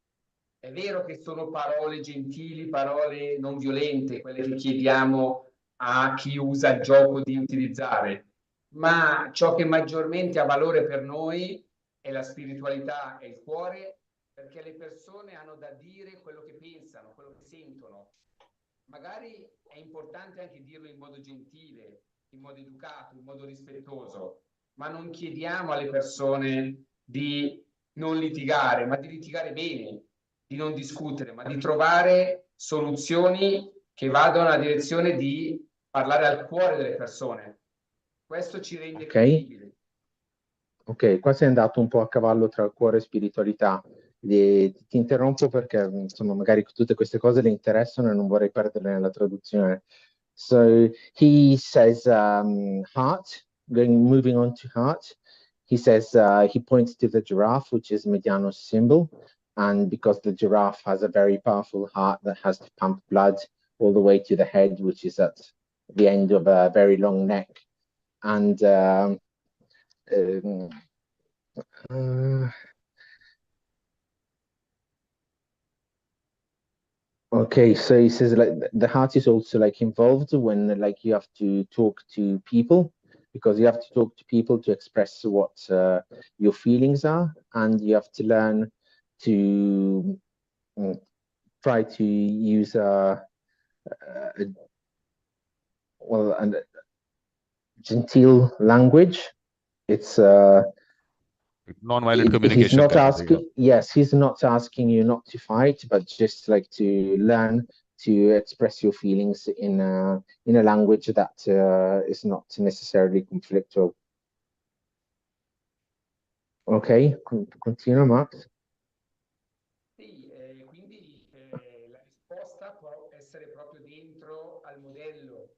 È vero che sono parole gentili, parole non violente, quelle che chiediamo a chi usa il gioco di utilizzare, ma ciò che maggiormente ha valore per noi è la spiritualità e il cuore, perché le persone hanno da dire quello che pensano, quello che sentono. Magari è importante anche dirlo in modo gentile, in modo educato, in modo rispettoso, ma non chiediamo alle persone di non litigare, ma di litigare bene, di non discutere, ma di trovare soluzioni che vadano nella direzione di parlare al cuore delle persone. Questo ci rende credibili. Ok, qua sei andato un po' a cavallo tra cuore e spiritualità. Ti interrompo perché insomma magari tutte queste cose le interessano e non vorrei perderle nella traduzione. So he says heart, moving on to heart. He says he points to the giraffe, which is Mediano's symbol, and because the giraffe has a very powerful heart that has to pump blood all the way to the head, which is at the end of a very long neck, and Okay, so he says like the heart is also like involved when like you have to talk to people, because you have to talk to people to express what your feelings are, and you have to learn to try to use a well and genteel language. It's Non-violent he's communication not kind of thing. asking, yes, he's not asking you not to fight, but just like to learn to express your feelings in a language that is not necessarily conflictual. Ok, continua Max. Sì, quindi la risposta può essere proprio dentro al modello.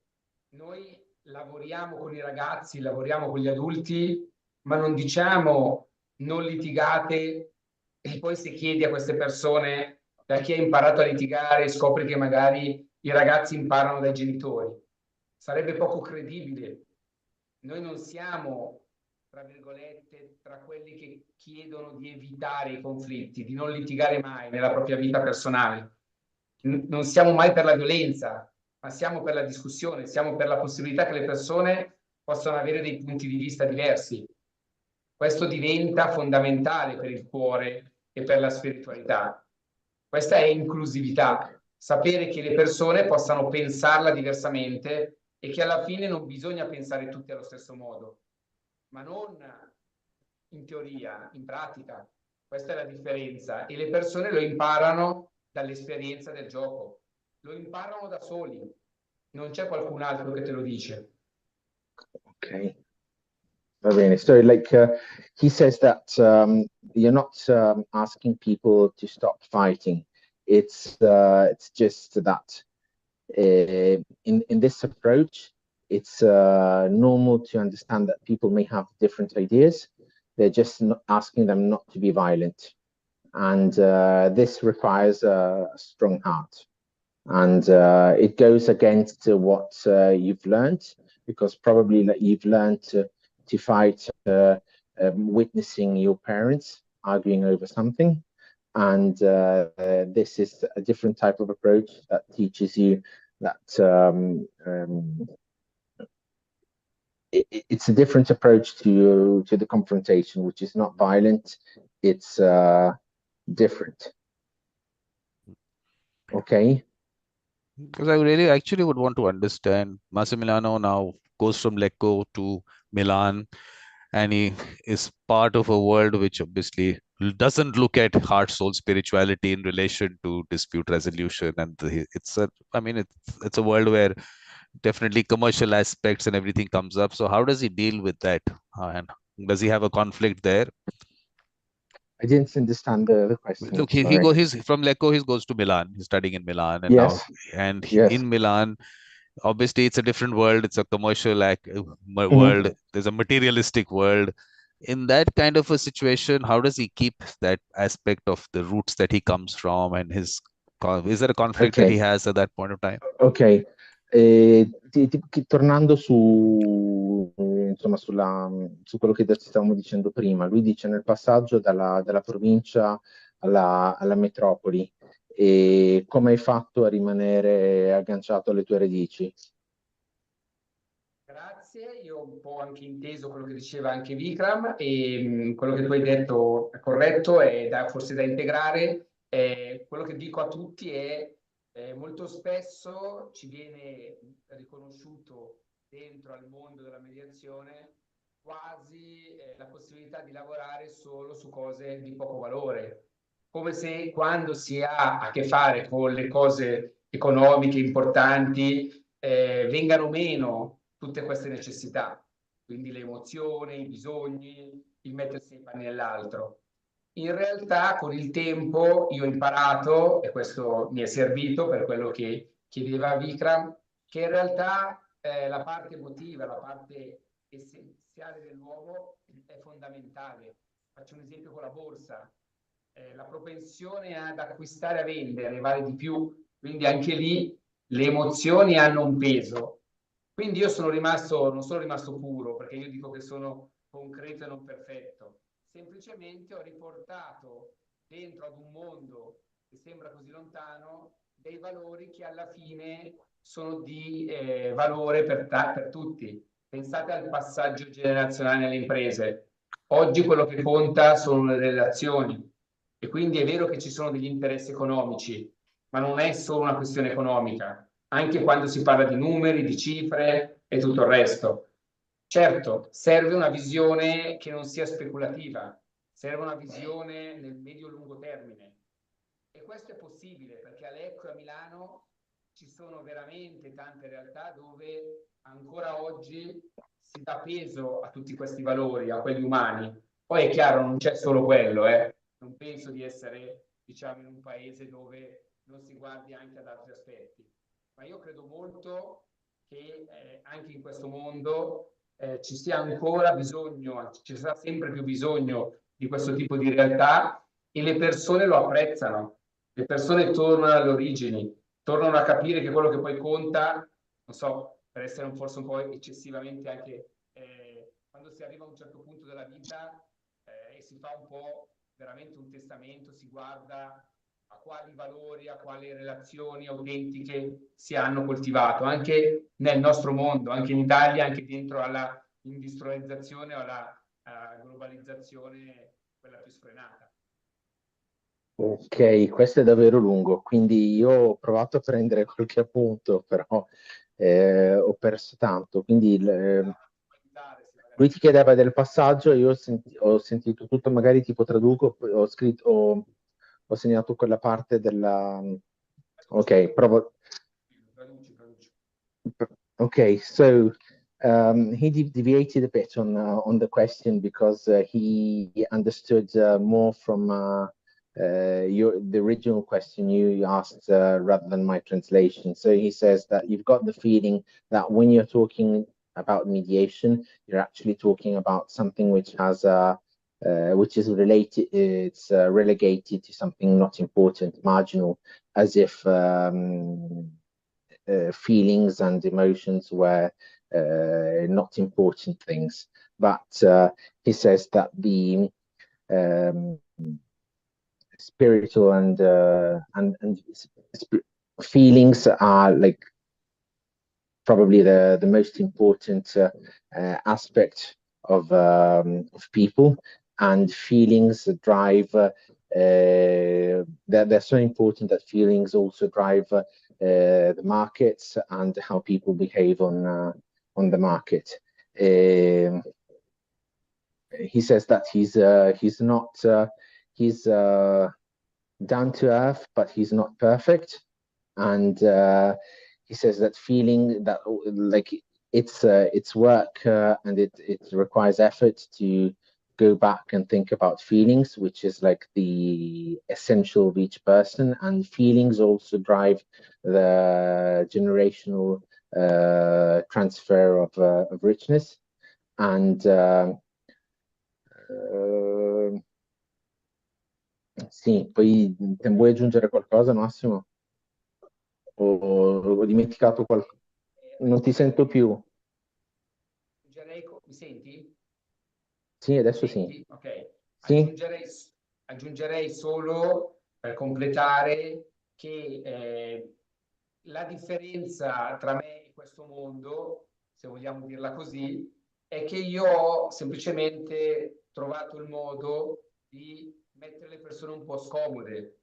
Noi lavoriamo con i ragazzi, lavoriamo con gli adulti, ma non diciamo non litigate e poi se chiedi a queste persone da chi ha imparato a litigare scopri che magari i ragazzi imparano dai genitori. Sarebbe poco credibile. Noi non siamo, tra virgolette, tra quelli che chiedono di evitare i conflitti, di non litigare mai nella propria vita personale. Non siamo mai per la violenza, ma siamo per la discussione, siamo per la possibilità che le persone possano avere dei punti di vista diversi. Questo diventa fondamentale per il cuore e per la spiritualità. Questa è inclusività, sapere che le persone possano pensarla diversamente e che alla fine non bisogna pensare tutti allo stesso modo, ma non in teoria, in pratica. Questa è la differenza e le persone lo imparano dall'esperienza del gioco, lo imparano da soli, non c'è qualcun altro che te lo dice. Okay. Va bene. So, like, he says that you're not asking people to stop fighting. It's just that in this approach, it's normal to understand that people may have different ideas. They're just not asking them not to be violent, and this requires a strong heart. And it goes against what you've learned, because probably like, you've learned to fight witnessing your parents arguing over something, and this is a different type of approach that teaches you that it's a different approach to the confrontation, which is not violent. It's different. Okay. Because I really actually would want to understand. Massimiliano now goes from Lecco to Milan, and he is part of a world which obviously doesn't look at heart, soul, spirituality in relation to dispute resolution. And it's a, I mean, it's a world where definitely commercial aspects and everything comes up. So how does he deal with that? And does he have a conflict there? I didn't understand the question. Look, Sorry. he's from Lecco, he goes to Milan. He's studying in Milan, and now Yes. Yes. in Milan, obviously it's a different world. It's a commercial Mhm. world. There's a materialistic world. In that kind of a situation, how does he keep that aspect of the roots that he comes from and his is there a conflict that he Ok, has at that point of time? ok. Tornando insomma, su quello che stavamo dicendo prima, lui dice nel passaggio dalla provincia alla metropoli, e come hai fatto a rimanere agganciato alle tue radici? Grazie, io ho un po' anche inteso quello che diceva anche Vikram e quello che tu hai detto è corretto, è forse da integrare. Quello che dico a tutti è molto spesso ci viene riconosciuto dentro al mondo della mediazione quasi la possibilità di lavorare solo su cose di poco valore, come se quando si ha a che fare con le cose economiche importanti vengano meno tutte queste necessità, quindi le emozioni, i bisogni, il mettersi nei panni dell'altro. In realtà con il tempo io ho imparato, e questo mi è servito per quello che chiedeva Vikram, che in realtà la parte emotiva, la parte essenziale dell'uomo è fondamentale. Faccio un esempio con la borsa. La propensione ad acquistare e a vendere vale di più, quindi anche lì le emozioni hanno un peso. Quindi io non sono rimasto puro, perché io dico che sono concreto e non perfetto. Semplicemente ho riportato dentro ad un mondo che sembra così lontano dei valori che alla fine sono di valore per tutti. Pensate al passaggio generazionale nelle imprese. Oggi quello che conta sono le relazioni e quindi è vero che ci sono degli interessi economici, ma non è solo una questione economica, anche quando si parla di numeri, di cifre e tutto il resto. Certo, serve una visione che non sia speculativa, serve una visione nel medio-lungo termine. E questo è possibile perché a Lecco e a Milano ci sono veramente tante realtà dove ancora oggi si dà peso a tutti questi valori, a quelli umani. Poi è chiaro, non c'è solo quello, non penso di essere, diciamo, in un paese dove non si guardi anche ad altri aspetti. Ma io credo molto che anche in questo mondo ci sia ancora bisogno, ci sarà sempre più bisogno di questo tipo di realtà e le persone lo apprezzano. Le persone tornano alle origini, tornano a capire che quello che poi conta, non so, per essere forse un po' eccessivamente anche, quando si arriva a un certo punto della vita e si fa un po' veramente un testamento, si guarda a quali valori, a quali relazioni autentiche si hanno coltivato, anche nel nostro mondo, anche in Italia, anche dentro alla industrializzazione o alla globalizzazione, quella più sfrenata. Ok, questo è davvero lungo, quindi io ho provato a prendere qualche appunto, però ho perso tanto. Quindi lui ti chiedeva del passaggio, io ho sentito tutto, magari tipo traduco, ho scritto, ho segnato quella parte della... Ok, provo... Okay, so he deviated a bit on the question because he understood more from the original question you asked rather than my translation. So he says that you've got the feeling that when you're talking about mediation, you're actually talking about something which has which is related, it's relegated to something not important, marginal, as if feelings and emotions were not important things. But he says that the spiritual and feelings are like probably the most important aspect of people, and feelings drive they're so important that feelings also drive the markets and how people behave on the market. He says that he's not he's down to earth, but he's not perfect, and he says that feeling that like it's work and it requires effort to go back and think about feelings, which is like the essential of each person, and feelings also drive the generational transfer of richness. And sì, poi vuoi aggiungere qualcosa, Massimo? Ho dimenticato qualcosa? Non ti sento più. Mi senti? Sì, adesso sì. Ok. Sì? Aggiungerei solo per completare che la differenza tra me e questo mondo, se vogliamo dirla così, è che io ho semplicemente trovato il modo di mettere le persone un po' scomode.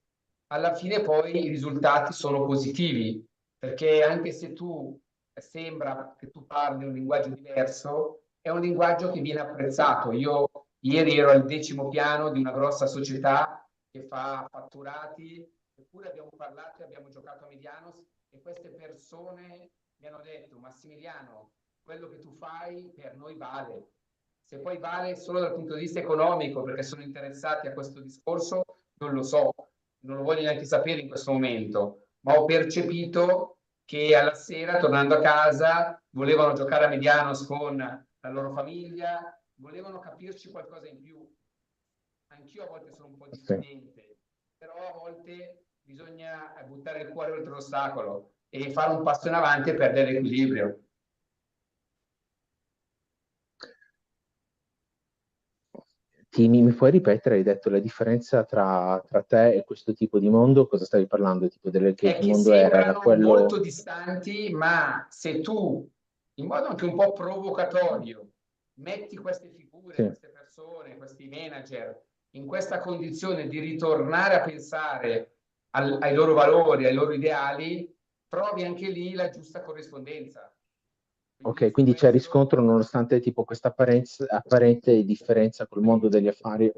Alla fine poi i risultati sono positivi, perché anche se tu sembra che tu parli un linguaggio diverso, è un linguaggio che viene apprezzato. Io ieri ero al 10° piano di una grossa società che fa fatturati, eppure abbiamo parlato e abbiamo giocato a Medianos e queste persone mi hanno detto: Massimiliano, quello che tu fai per noi vale. Se poi vale solo dal punto di vista economico, perché sono interessati a questo discorso, non lo so, non lo voglio neanche sapere in questo momento, ma ho percepito che alla sera, tornando a casa, volevano giocare a Medianos con la loro famiglia, volevano capirci qualcosa in più. Anch'io a volte sono un po' diffidente, però a volte bisogna buttare il cuore oltre l'ostacolo e fare un passo in avanti e perdere l'equilibrio. Mi puoi ripetere, hai detto la differenza tra te e questo tipo di mondo? Cosa stavi parlando? Tipo che È il che mondo era sembrano quello... molto distanti, ma se tu, in modo anche un po' provocatorio, metti queste figure, Sì. queste persone, questi manager in questa condizione di ritornare a pensare ai loro valori, ai loro ideali, trovi anche lì la giusta corrispondenza. Ok, Su quindi c'è questo riscontro nonostante tipo questa apparente differenza col mondo degli affari. un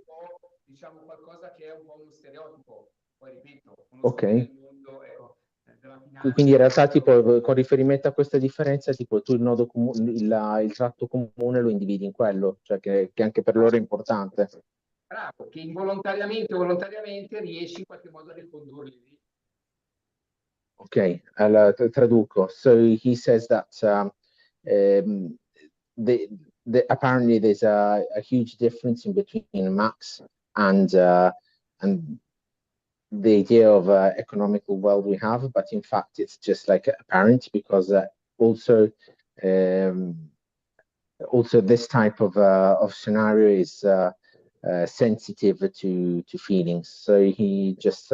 po', diciamo, qualcosa che è un po' uno stereotipo. Poi ripeto, Ok. conosco bene il mondo, ecco, della finanza. Quindi in realtà tipo con riferimento a questa differenza, tipo tu il nodo comune, il tratto comune lo individi in quello, cioè che anche per loro è importante. Bravo, che involontariamente o volontariamente riesci in qualche modo a ricondurli lì. Ok, allora traduco. So he says that apparently there's a huge difference in between Max and the idea of economical world we have, but in fact it's just like apparent because also this type of scenario is sensitive to feelings. So he just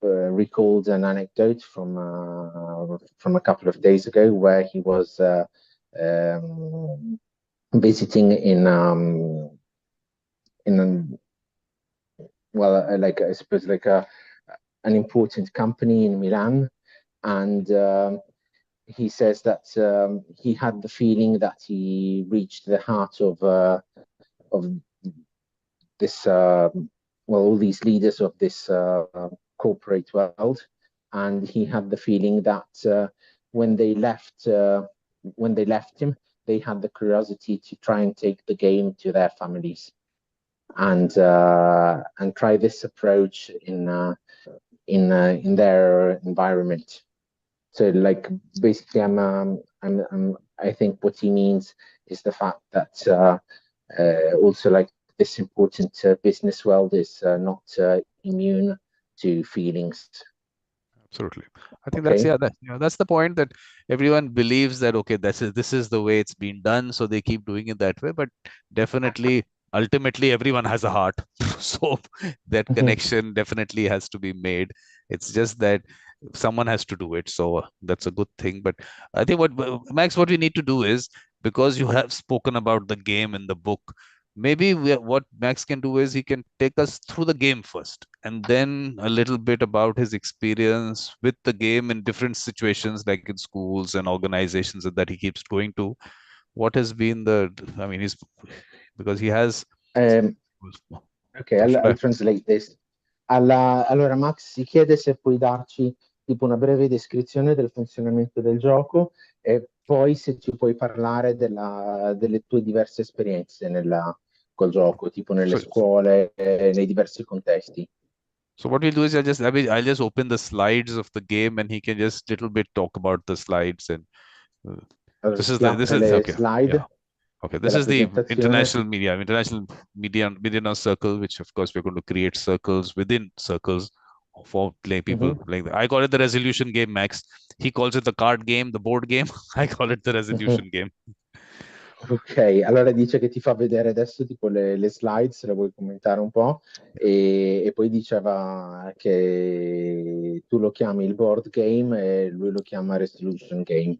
recalled an anecdote from a couple of days ago where he was visiting like I suppose like an important company in Milan, and he says that he had the feeling that he reached the heart of this all these leaders of this corporate world, and he had the feeling that when they left him, they had the curiosity to try and take the game to their families, and try this approach in their environment. So, like, basically, I think what he means is the fact that also, like, this important business world is not immune to feelings. Absolutely. I think Okay. that's the point, that everyone believes that, okay, this is the way it's been done, so they keep doing it that way. But definitely, ultimately, everyone has a heart. So that connection definitely has to be made. It's just that someone has to do it. So that's a good thing. But I think Max, what we need to do is, because you have spoken about the game in the book, maybe what Max can do is he can take us through the game first, and then a little bit about his experience with the game in different situations, like in schools and organizations that he keeps going to. What has been I mean, because he has. Ok, I'll translate this. Allora, Max si chiede se puoi darci tipo una breve descrizione del funzionamento del gioco e poi se ci puoi parlare delle tue diverse esperienze col gioco, tipo nelle scuole, nei diversi contesti. So what we'll do is I'll just open the slides of the game, and he can just little bit talk about the slides. And Allora, this si is le okay. slide Yeah. Okay, this della is the presentazione. international Medianos circle, which of course we're going to create circles within circles for playing people playing. I call it the resolution game, Max. He calls it the card game, the board game. I call it the resolution game. Ok, allora dice che ti fa vedere adesso tipo le slide, se le vuoi commentare un po', e poi diceva che tu lo chiami il board game e lui lo chiama resolution game,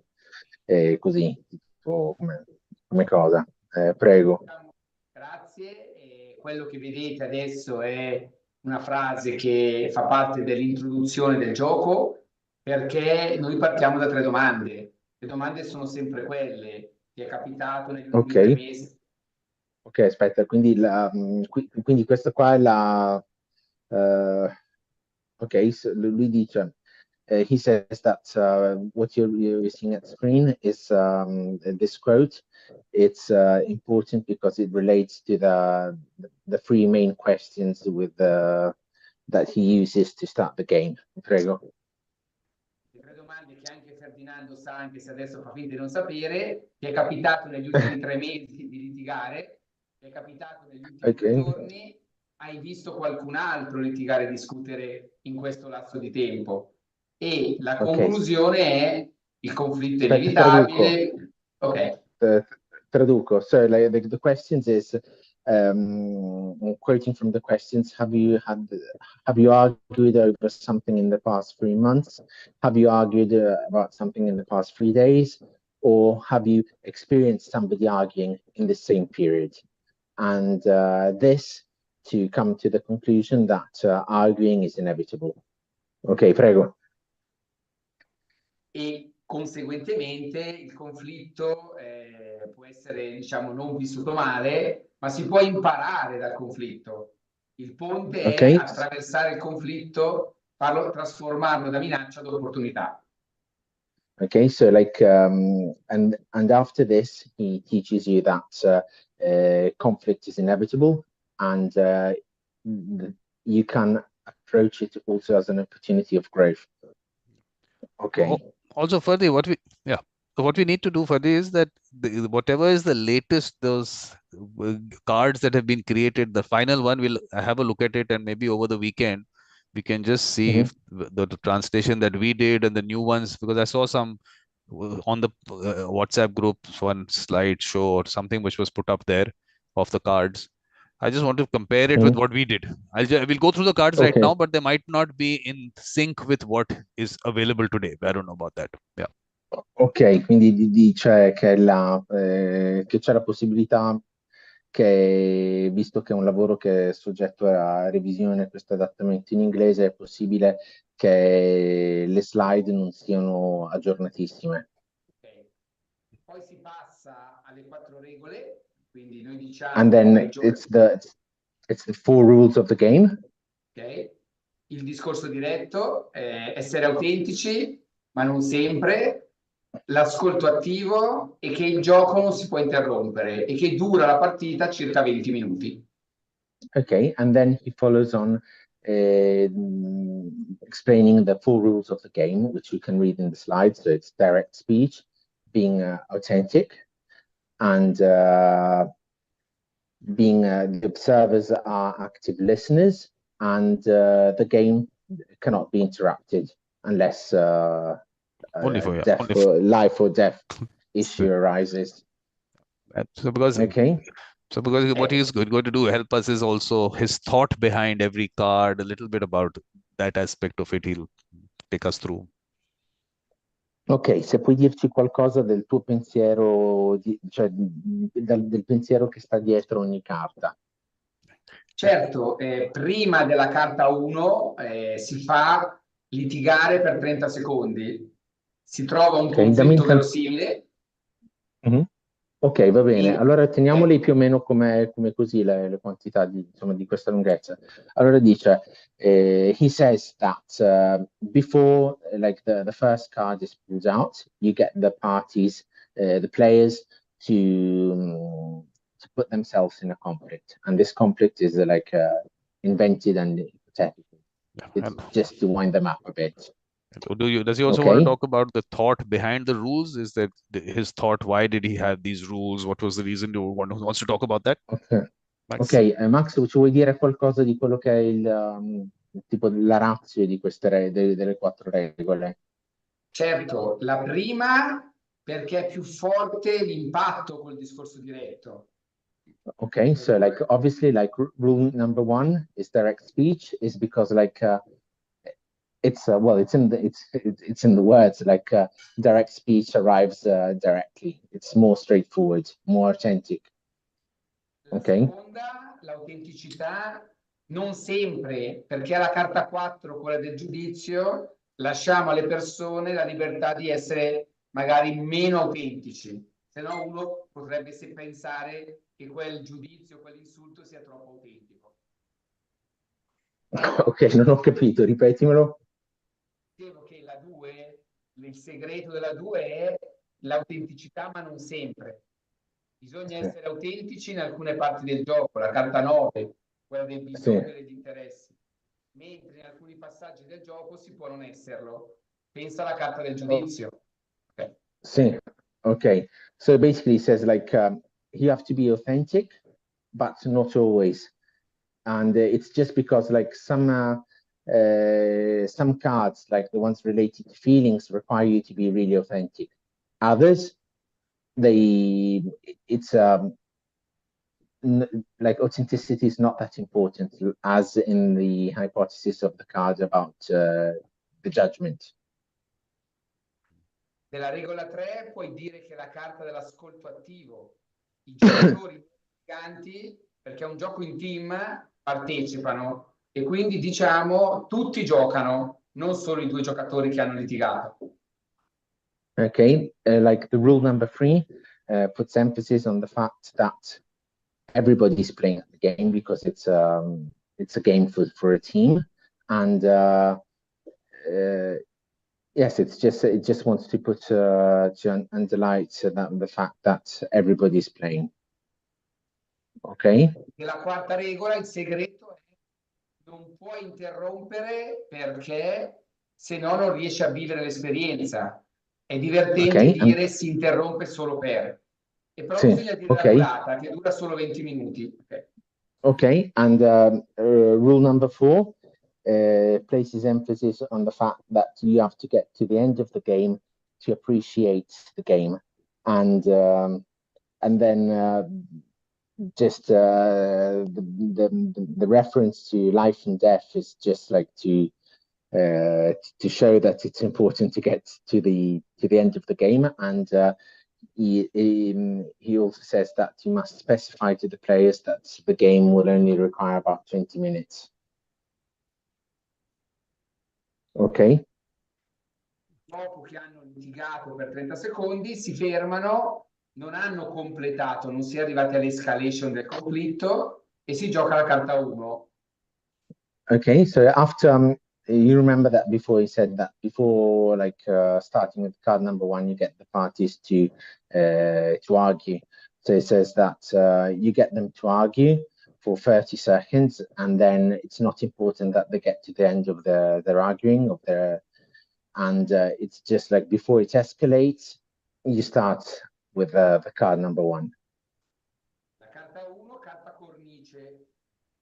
così, tipo come cosa. Prego. Grazie. Quello che vedete adesso è una frase che fa parte dell'introduzione del gioco, perché noi partiamo da 3 domande. Le domande sono sempre quelle: ti è capitato negli ultimi 3 mesi? Ok, aspetta, quindi, quindi questa qua è la... ok, so lui dice... he says that what you're seeing at the screen is this quote. It's important because it relates to the 3 main questions that he uses to start the game. Prego. Le 3 domande che anche Ferdinando sa, anche se adesso fa finta di non sapere: ti è capitato negli ultimi 3 mesi di litigare? Ti è capitato negli ultimi 2 giorni? Hai visto qualcun altro litigare e discutere in questo lasso di tempo? E la conclusione è: il conflitto è inevitabile. Ok. Traduco. So the questions is quoting from the questions, have you argued over something in the past 3 months? Have you argued about something in the past 3 days? Or have you experienced somebody arguing in the same period? And this to come to the conclusion that arguing is inevitable. Ok, prego. E conseguentemente il conflitto può essere, diciamo, non vissuto male, ma si può imparare dal conflitto. Il ponte è Okay. attraversare il conflitto, trasformarlo da minaccia ad opportunità. Okay, so like, and after this, he teaches you that conflict is inevitable, and you can approach it also as an opportunity of growth. Okay. Also, further, what we need to do further is that whatever is the latest, those cards that have been created, the final one, we'll have a look at it, and maybe over the weekend we can just see if the translation that we did and the new ones, because I saw some on the WhatsApp group, one slide show or something which was put up there of the cards. I just want to compare it with what we did. We'll go through the cards right now, but they might not be in sync with what is available today. I don't know about that. Yeah. Ok, quindi dice che c'è la possibilità che, visto che è un lavoro che è soggetto a revisione, questo adattamento in inglese, è possibile che le slide non siano aggiornatissime. Okay. Poi si passa alle 4 regole, quindi noi diciamo... And then it's the 4 rules of the game. Ok. Il discorso diretto, essere autentici, ma non sempre, l'ascolto attivo e che il gioco non si può interrompere e che dura la partita circa 20 minuti. Okay, and then he follows on explaining the 4 rules of the game, which you can read in the slides. So it's direct speech, being authentic, and being the observers are active listeners, and the game cannot be interrupted unless life or death issue arises. So because what he's going to do, help us, is also his thought behind every card, a little bit about that aspect of it. He'll take us through. Ok, se puoi dirci qualcosa del tuo pensiero, cioè del pensiero che sta dietro ogni carta. Certo, prima della carta 1 si fa litigare per 30 secondi. Si trova un conflitto verosimile. Ok, va bene. Allora teniamoli più o meno come così le quantità di questa lunghezza. Allora dice, he says that before like the first card is pulled out, you get the parties, the players to put themselves in a conflict, and this conflict is like invented and hypothetical. It's just to wind them up a bit. Does he also want to talk about the thought behind the rules? Is that his thought? Why did he have these rules? What was the reason? Wants to talk about that? Max, ci vuoi dire qualcosa di quello che è il tipo la ratio di queste delle 4 regole? Certo, la prima perché è più forte l'impatto col discorso diretto. Okay, so like obviously like rule number 1 is direct speech, is because like it's in the words, like direct speech arrives directly. It's more straightforward, more authentic. La seconda, l'autenticità, non sempre, perché alla carta 4, quella del giudizio, lasciamo alle persone la libertà di essere magari meno autentici, se no uno potrebbe pensare che quel giudizio, quell'insulto sia troppo autentico. Ok, non ho capito, ripetimelo. Dicevo che la 2, il segreto della 2 è l'autenticità, ma non sempre. Bisogna essere autentici in alcune parti del gioco, la carta 9, quella del bisogno e degli interessi, mentre in alcuni passaggi del gioco si può non esserlo. Pensa alla carta del giudizio. Sì, ok. So basically it says like you have to be authentic, but not always. And it's just because like some cards, like the ones related to feelings, require you to be really authentic. Others, it's like authenticity is not that important as in the hypothesis of the card about the judgment. Nella regola 3 puoi dire che la carta dell'ascolto attivo, i giocatori giganti, perché è un gioco in team, partecipano e quindi diciamo tutti giocano, non solo i due giocatori che hanno litigato. Okay, like the rule number 3 puts emphasis on the fact that everybody's playing the game because it's a game for a team, and yes, it just wants to put to underline the fact that everybody's playing. Ok? Nella quarta regola il segreto è non puoi interrompere perché se no non riesci a vivere l'esperienza. È divertente dire si interrompe solo per. E però bisogna dire la durata, che dura solo 20 minuti. Okay, and rule number 4 places emphasis on the fact that you have to get to the end of the game to appreciate the game, and then just the reference to life and death is just like to show that it's important to get to the end of the game, and he also says that you must specify to the players that the game will only require about 20 minutes. Ok? Dopo che hanno litigato per 30 secondi, si fermano, non hanno completato, non si è arrivati all'escalation del conflitto e si gioca la carta 1. Okay, so after you remember that before he said that before like starting with card number 1 you get the parties to argue. So it says that you get them to argue for 30 seconds, and then it's not important that they get to the end of their arguing of their, and it's just like before it escalates you start with the card number 1. La carta 1, carta cornice.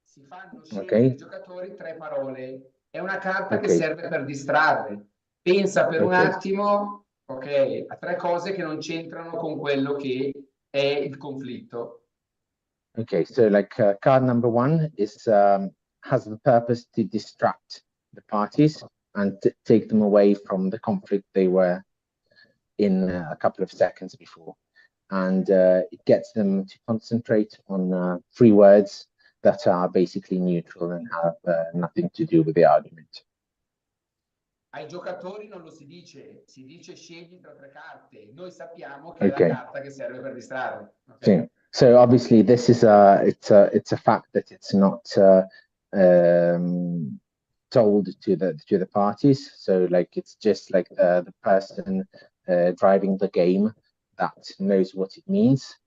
Si fanno scegliere i giocatori 3 parole. È una carta che serve per distrarre. Pensa per un attimo, ok, a 3 cose che non c'entrano con quello che è il conflitto. Okay, so like card number 1 is has the purpose to distract the parties and take them away from the conflict they were in a couple of seconds before, and it gets them to concentrate on 3 words that are basically neutral and have nothing to do with the argument. Ai giocatori non lo si dice scegli tra 3 carte. Noi sappiamo che è la carta che serve per distrarre. Okay? So obviously this is it's a fact that it's not told to the parties. So like it's just like the person driving the game that knows what it means,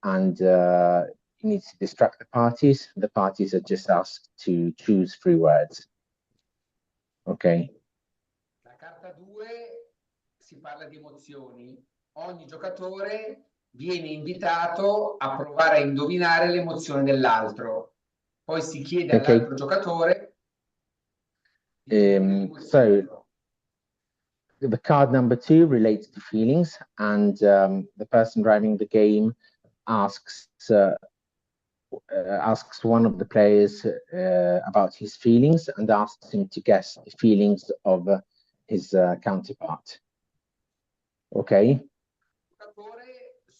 and he needs to distract the parties. The parties are just asked to choose 3 words. Ok. La carta 2 si parla di emozioni. Ogni giocatore viene invitato a provare a indovinare l'emozione dell'altro. Poi si chiede all'altro giocatore. So the card number 2 relates to feelings, and the person driving the game asks one of the players about his feelings and asks him to guess the feelings of his counterpart. Ok?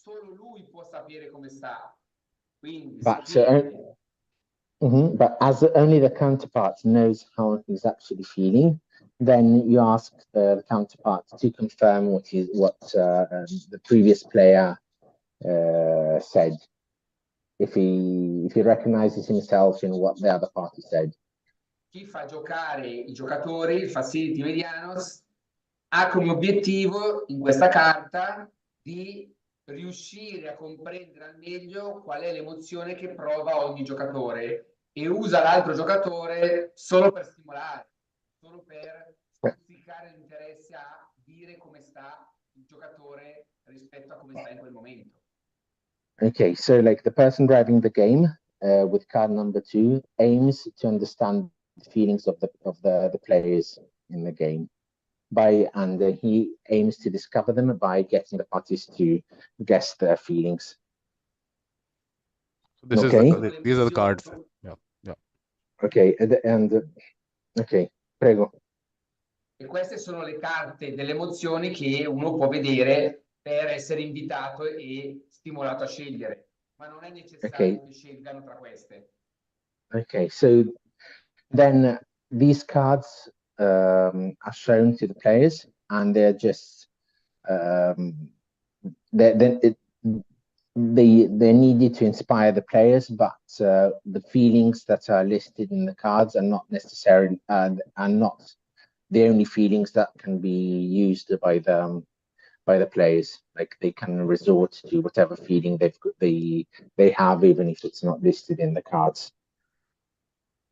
Solo lui può sapere come sta. Quindi but as only the counterpart knows how he's actually feeling, then you ask the counterpart to confirm what the previous player said, if he recognizes himself in what the other party said. Chi fa giocare i giocatori, il facility medianos, ha come obiettivo in questa carta di riuscire a comprendere al meglio qual è l'emozione che prova ogni giocatore e usa l'altro giocatore solo per stimolare, solo per stuzzicare l'interesse a dire come sta il giocatore rispetto a come sta in quel momento. Okay, so like the person driving the game with card number 2 aims to understand the feelings of the players in the game. And he aims to discover them by getting the parties to guess their feelings. So this is Okay. these are the cards. Yeah, yeah. Ok, ok, prego. E queste sono le carte delle emozioni che uno può vedere per essere invitato e stimolato a scegliere, ma non è necessario che scelgano tra queste. Okay, so then these cards are shown to the players, and they're just they're needed to inspire the players, but the feelings that are listed in the cards are not necessarily are not the only feelings that can be used by the players. Like they can resort to whatever feeling they have, even if it's not listed in the cards.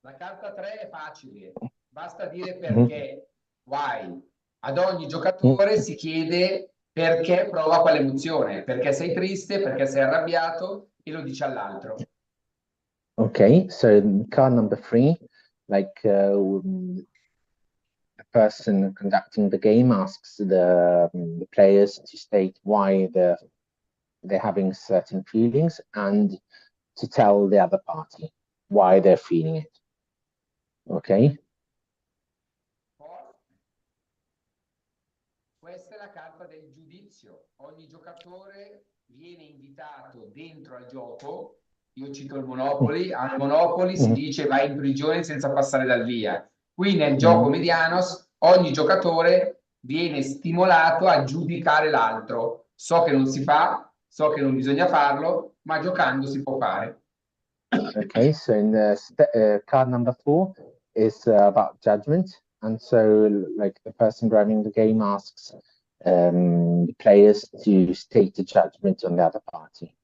La carta 3 è facile, basta dire perché, why. Ad ogni giocatore si chiede perché prova quell'emozione, perché sei triste, perché sei arrabbiato, e lo dice all'altro. Okay, so card number 3, like the person conducting the game asks the players to state why they're having certain feelings and to tell the other party why they're feeling it. Okay. Questa è la carta del giudizio. Ogni giocatore viene invitato dentro al gioco. Io cito il Monopoly. Al Monopoly si dice vai in prigione senza passare dal via. Qui nel gioco Medianos ogni giocatore viene stimolato a giudicare l'altro. So che non si fa, so che non bisogna farlo, ma giocando si può fare. Okay, so in the card number 4 is about judgment, and so like the person driving the game asks the players to state a judgment on the other party.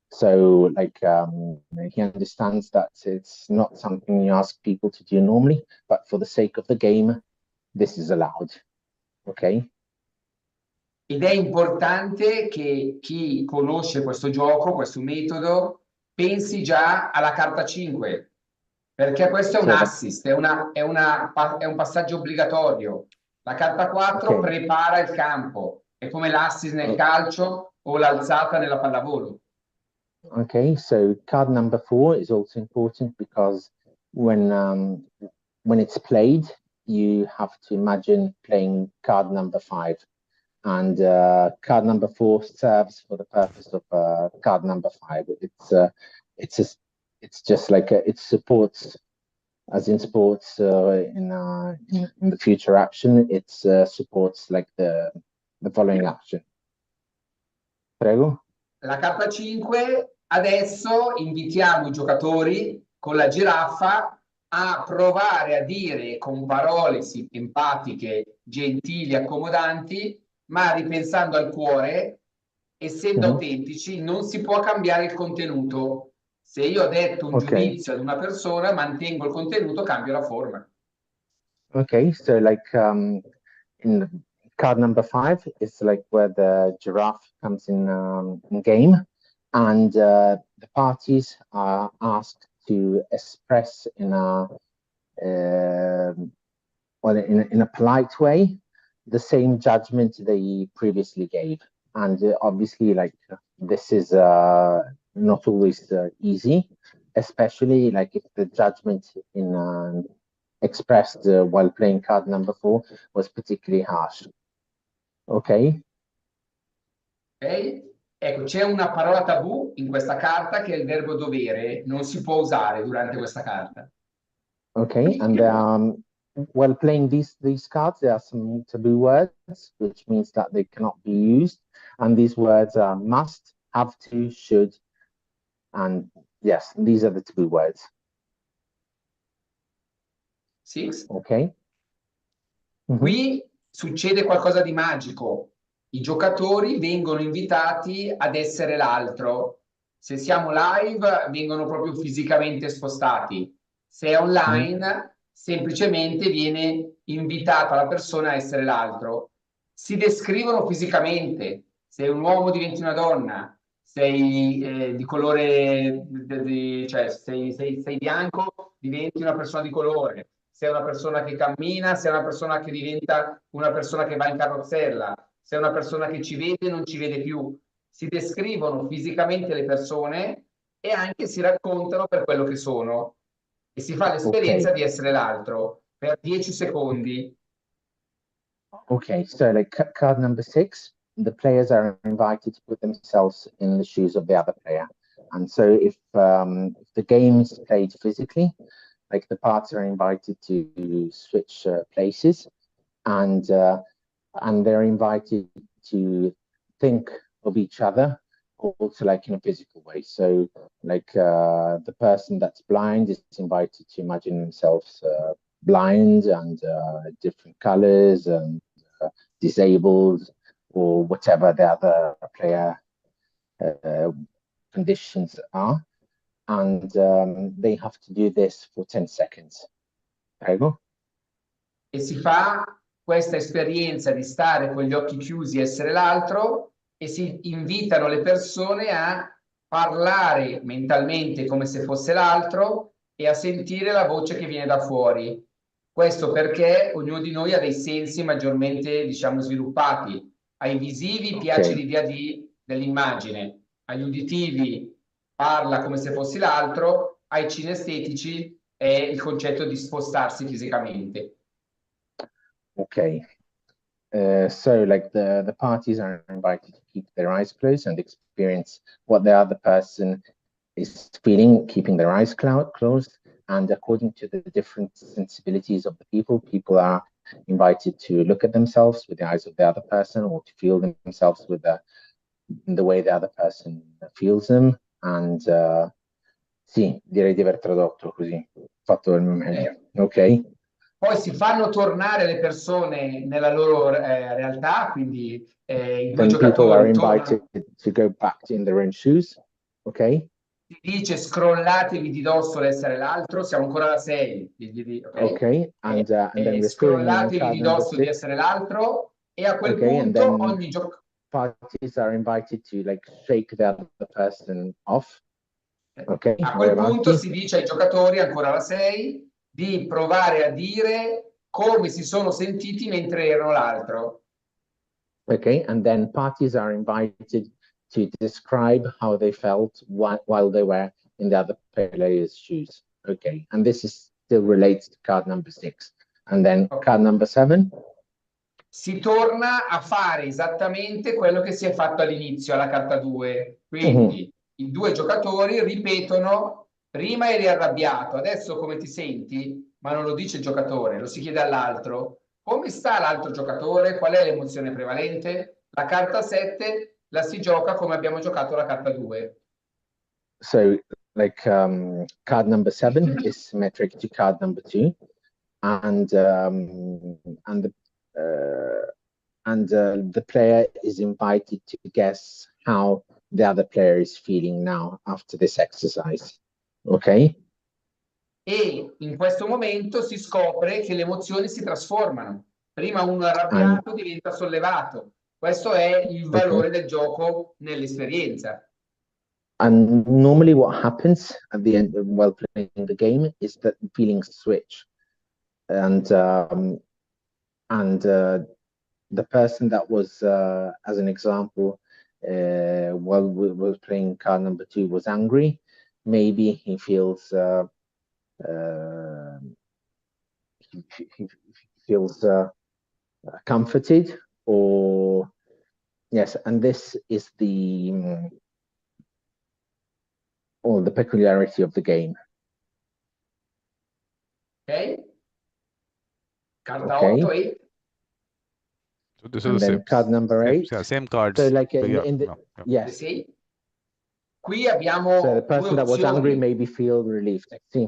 So like he understands that it's not something you ask people to do normally, but for the sake of the game, this is allowed. Okay. Ed è importante che chi conosce questo gioco, questo metodo, pensi già alla carta 5, perché questo è un assist, è un passaggio obbligatorio. La carta 4 prepara il campo, è come l'assist nel calcio o l'alzata nella pallavolo. Okay, so card number 4 is also important because when it's played, you have to imagine playing card number 5. And card number 4 serves for the purpose of card number 5. It's just like it supports, as in sports, in the future action, it supports like the following action. Prego. La carta 5, adesso invitiamo i giocatori con la giraffa a provare a dire con parole empatiche, gentili, accomodanti, ma ripensando al cuore, essendo autentici, non si può cambiare il contenuto. Se io ho detto un giudizio ad una persona, mantengo il contenuto, cambio la forma. Okay, so like in card number 5 is like where the giraffe comes in game, and the parties are asked to express in a in a polite way the same judgment they previously gave. And obviously, like this is not always easy, especially like if the judgment in expressed while playing card number 4 was particularly harsh. Ok? Ok? Ecco, c'è una parola tabù in questa carta che è il verbo dovere, non si può usare durante questa carta. Okay, and while playing these cards, there are some taboo words, which means that they cannot be used. And these words are must, have to, should, and yes, these are the taboo words. Six. Ok. Qui succede qualcosa di magico. I giocatori vengono invitati ad essere l'altro. Se siamo live, vengono proprio fisicamente spostati. Se è online, semplicemente viene invitata la persona a essere l'altro. Si descrivono fisicamente. Sei un uomo, diventi una donna. Sei di colore, cioè sei bianco, diventi una persona di colore. Se è una persona che cammina, se è una persona che diventa una persona che va in carrozzella, se è una persona che ci vede non ci vede più. Si descrivono fisicamente le persone e anche si raccontano per quello che sono e si fa l'esperienza di essere l'altro per 10 secondi. Okay, so like card number 6, the players are invited to put themselves in the shoes of the other player. And so if the game is played physically, like the parties are invited to switch places, and they're invited to think of each other also like in a physical way. So like the person that's blind is invited to imagine themselves blind and different colors and disabled or whatever the other player conditions are. And they have to do this for 10 seconds. Prego. E si fa questa esperienza di stare con gli occhi chiusi, essere l'altro, e si invitano le persone a parlare mentalmente come se fosse l'altro e a sentire la voce che viene da fuori. Questo perché ognuno di noi ha dei sensi maggiormente, diciamo, sviluppati. Ai visivi piace l'idea dell'immagine, agli uditivi parla come se fossi l'altro, ai cinestetici è il concetto di spostarsi fisicamente. Okay. So like the parties are invited to keep their eyes closed and experience what the other person is feeling, keeping their eyes closed. And according to the different sensibilities of the people are invited to look at themselves with the eyes of the other person or to feel themselves with the way the other person feels them. And sì, direi di aver tradotto così, fatto il meglio. Ok? Poi si fanno tornare le persone nella loro realtà, quindi i due Then people are giocatori invited tornano. to go back in their own shoes. Ok? Si dice scrollatevi di dosso l'essere l'altro, siamo ancora alla 6. Okay, and then we're still in Scrollatevi card di number dosso di 6. essere l'altro e a quel Okay, and punto then ogni giocatore. parties are invited to like shake the other person off. Ok, A vai quel punto avanti. si dice ai giocatori, ancora alla 6, di provare a dire come si sono sentiti mentre erano l'altro. Okay, and then parties are invited to describe how they felt while they were in the other player's shoes. Okay, and this is still relates to card number 6. And then card number 7. Si torna a fare esattamente quello che si è fatto all'inizio, alla carta 2. Quindi i due giocatori ripetono: prima eri arrabbiato, adesso come ti senti? Ma non lo dice il giocatore, lo si chiede all'altro. Come sta l'altro giocatore? Qual è l'emozione prevalente? La carta 7 la si gioca come abbiamo giocato la carta 2. So like card number 7 is symmetric to card number 2. And the player is invited to guess how the other player is feeling now after this exercise. Ok? E in questo momento si scopre che le emozioni si trasformano. Prima uno arrabbiato diventa sollevato. Questo è il valore del gioco nell'esperienza. And normally what happens at the end while playing the game is that feelings switch. And the person that was, as an example, while we were playing card number 2 was angry, maybe he feels he feels comforted, or yes, and this is the peculiarity of the game. Ok? Carta 8 e So this and is the then same, card number 8. same cards. So like Yeah, yes. Qui abbiamo So the person that was angry opzioni. maybe feel relieved. Sì.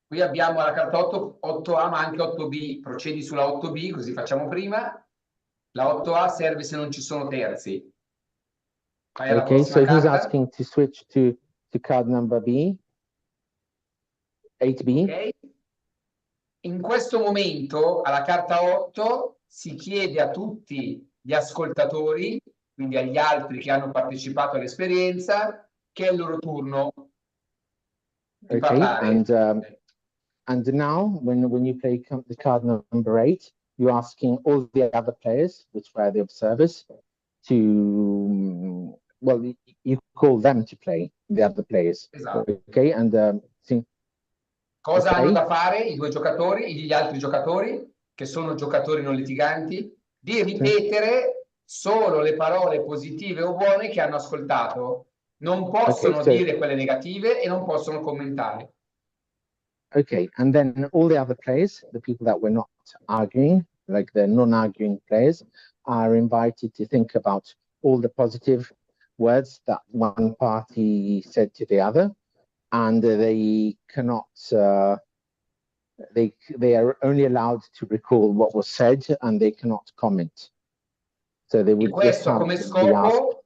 Qui abbiamo la carta 8, 8A ma anche 8B. Procedi sulla 8B, così facciamo prima. La 8A serve se non ci sono terzi. Vai alla Okay, so prossima he's carta. asking to switch to card number B, 8B. Okay. In questo momento, alla carta 8, si chiede a tutti gli ascoltatori, quindi agli altri che hanno partecipato all'esperienza, che è il loro turno di parlare. And now, when you play the card number 8, you're asking all the other players, which were the observers, to well, you call them to play, the other players. Esatto. Okay, and sì. Cosa hanno Ok. da fare i due giocatori, gli altri giocatori, che sono giocatori non litiganti, di ripetere solo le parole positive o buone che hanno ascoltato. Non possono so dire quelle negative e non possono commentare. okay, and then all the other players, the people that were not arguing, like the non-arguing players, are invited to think about all the positive words that one party said to the other, and they cannot they are only allowed to recall what was said, and they cannot comment. So they E would just questo have come to be asked. scopo,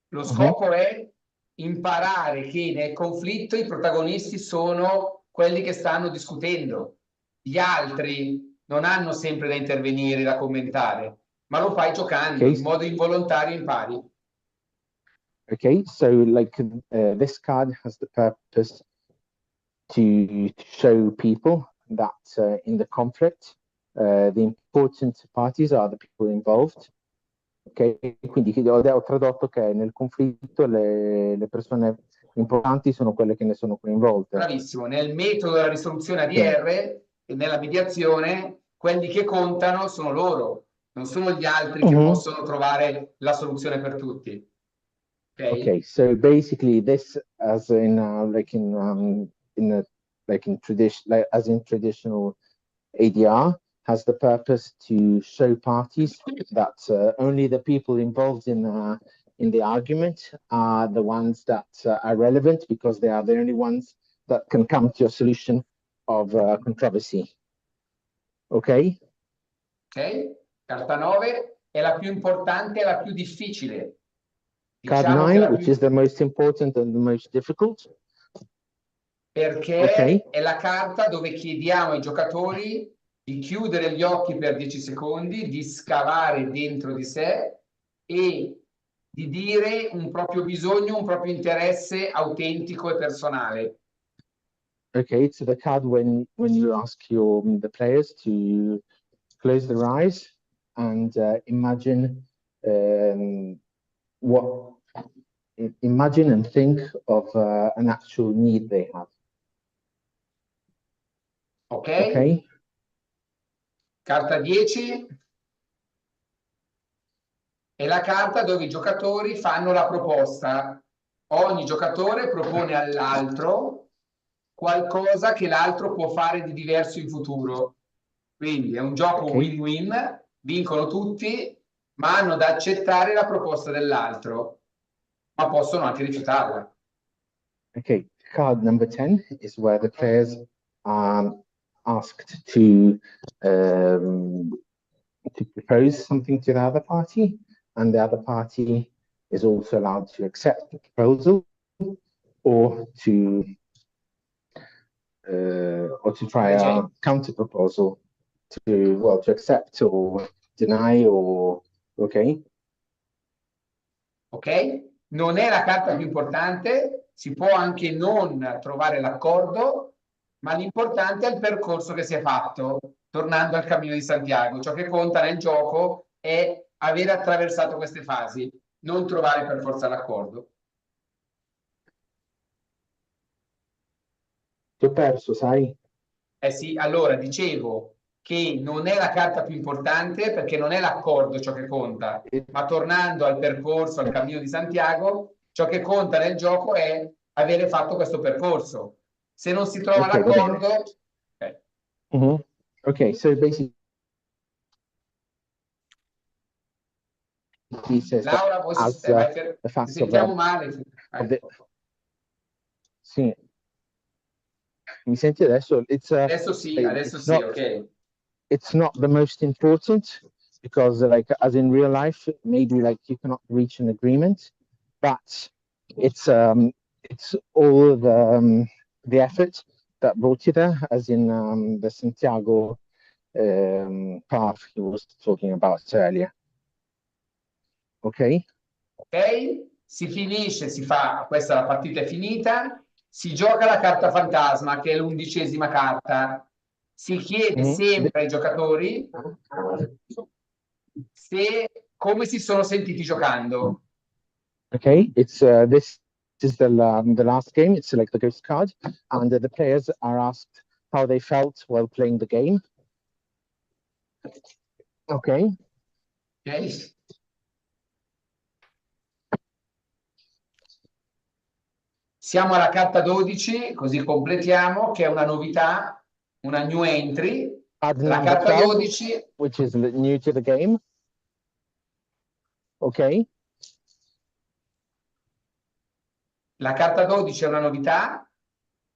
lo scopo è imparare che nel conflitto i protagonisti sono quelli che stanno discutendo. Gli altri non hanno sempre da intervenire, da commentare, ma lo fai giocando, in modo involontario impari. Okay, so like this card has the purpose to show people that in the conflict, the important parties are the people involved. Ok, quindi ho tradotto che nel conflitto le persone importanti sono quelle che ne sono coinvolte. Bravissimo, nel metodo della risoluzione ADR e nella mediazione, quelli che contano sono loro, non sono gli altri che possono trovare la soluzione per tutti. Okay, so basically this, as in like in tradition, like as in traditional ADR, has the purpose to show parties that only the people involved in the argument are the ones that are relevant, because they are the only ones that can come to a solution of controversy. Ok? Ok? Carta 9 è la più importante e la più difficile. Card Diciamo che 9, la which is the most important and the most difficult. Perché Ok. è la carta dove chiediamo ai giocatori di chiudere gli occhi per 10 secondi, di scavare dentro di sé e di dire un proprio bisogno, un proprio interesse autentico e personale. Okay, it's the card when you ask the players to close their eyes and imagine imagine and think of an actual need they have. Ok? Okay. Carta 10 è la carta dove i giocatori fanno la proposta. Ogni giocatore propone all'altro qualcosa che l'altro può fare di diverso in futuro. Quindi è un gioco win-win, vincono tutti, ma hanno da accettare la proposta dell'altro, ma possono anche rifiutarla. Okay, card number 10 is where the players are asked to propose something to the other party, and the other party is also allowed to accept the proposal or to try a counter proposal to accept or deny or ok. Ok? Non è la carta più importante, si può anche non trovare l'accordo, ma l'importante è il percorso che si è fatto, tornando al cammino di Santiago. Ciò che conta nel gioco è aver attraversato queste fasi, non trovare per forza l'accordo. Ti ho perso, sai? Eh sì, allora dicevo che non è la carta più importante perché non è l'accordo ciò che conta, ma tornando al percorso, al cammino di Santiago, ciò che conta nel gioco è avere fatto questo percorso. Se non si trova l'accordo... Okay, so basically Laura, voi ti sentiamo male. Sì. Mi senti adesso? Adesso sì, ok. It's not the most important, because like as in real life, maybe like you cannot reach an agreement, but it's all the effort that brought you there, as in the Santiago path he was talking about earlier. Ok? Ok? Si finisce, si fa, questa la partita è finita, si gioca la carta fantasma, che è l'11ª carta. Si chiede sempre ai giocatori come si sono sentiti giocando. Okay, it's this is the last game. It's like the ghost card, and the players are asked how they felt while playing the game. Okay. Ok? Siamo alla carta 12, così completiamo, che è una novità, una new entry. Card La number carta 12, 12, which is new to the game. Okay. la carta 12 è una novità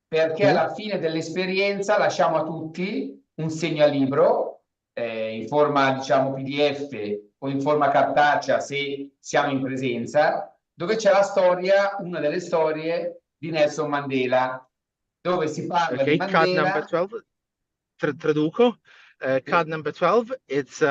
perché Sì. alla fine dell'esperienza lasciamo a tutti un segnalibro in forma, diciamo, PDF o in forma cartacea se siamo in presenza, dove c'è la storia, una delle storie di Nelson Mandela, dove si parla di Okay, card number Mandela. 12. Traduco. Card number 12. It's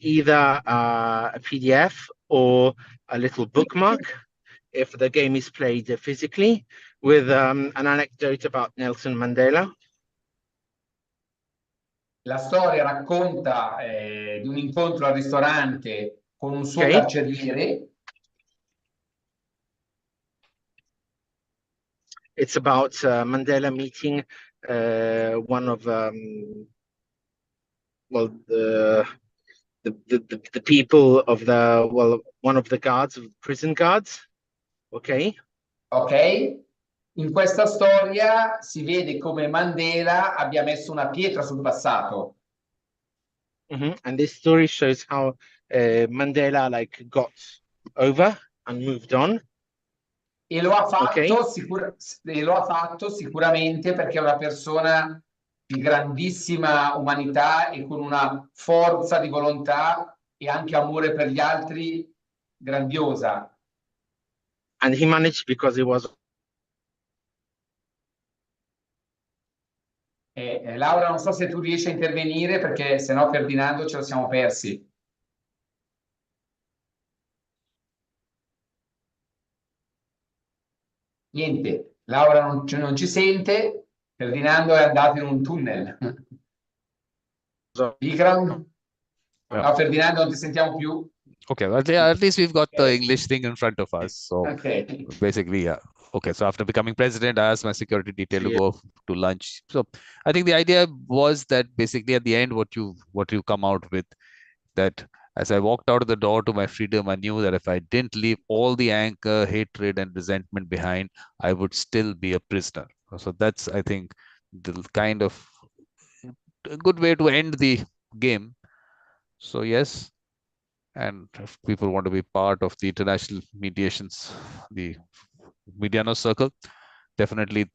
either a PDF or a little bookmark if the game is played physically, with an anecdote about Nelson Mandela. La storia racconta di un incontro al ristorante con un suo Okay. carceriere. It's about Mandela meeting one of the people of one of the guards, of prison guards. Okay. Ok? In questa storia si vede come Mandela abbia messo una pietra sul passato. And this story shows how Mandela got over and moved on. E lo ha fatto, Ok. e lo ha fatto sicuramente perché è una persona di grandissima umanità e con una forza di volontà e anche amore per gli altri grandiosa. And he managed because he was. Laura, non so se tu riesci a intervenire perché sennò Ferdinando ce lo siamo persi. Niente, Laura non ci sente, Ferdinando è andato in un tunnel. Vikram? Yeah. No, Ferdinando, non ti sentiamo più. Okay, well, yeah, at least we've got the English thing in front of us. So Ok. basically, yeah. Okay, so after becoming president, I asked my security detail to go to lunch. So I think the idea was that basically at the end, what you come out with, that as I walked out of the door to my freedom, I knew that if I didn't leave all the anger, hatred, and resentment behind, I would still be a prisoner. So that's, I think, the kind of a good way to end the game. So yes, and if people want to be part of the international mediations, the Medianos circle, definitely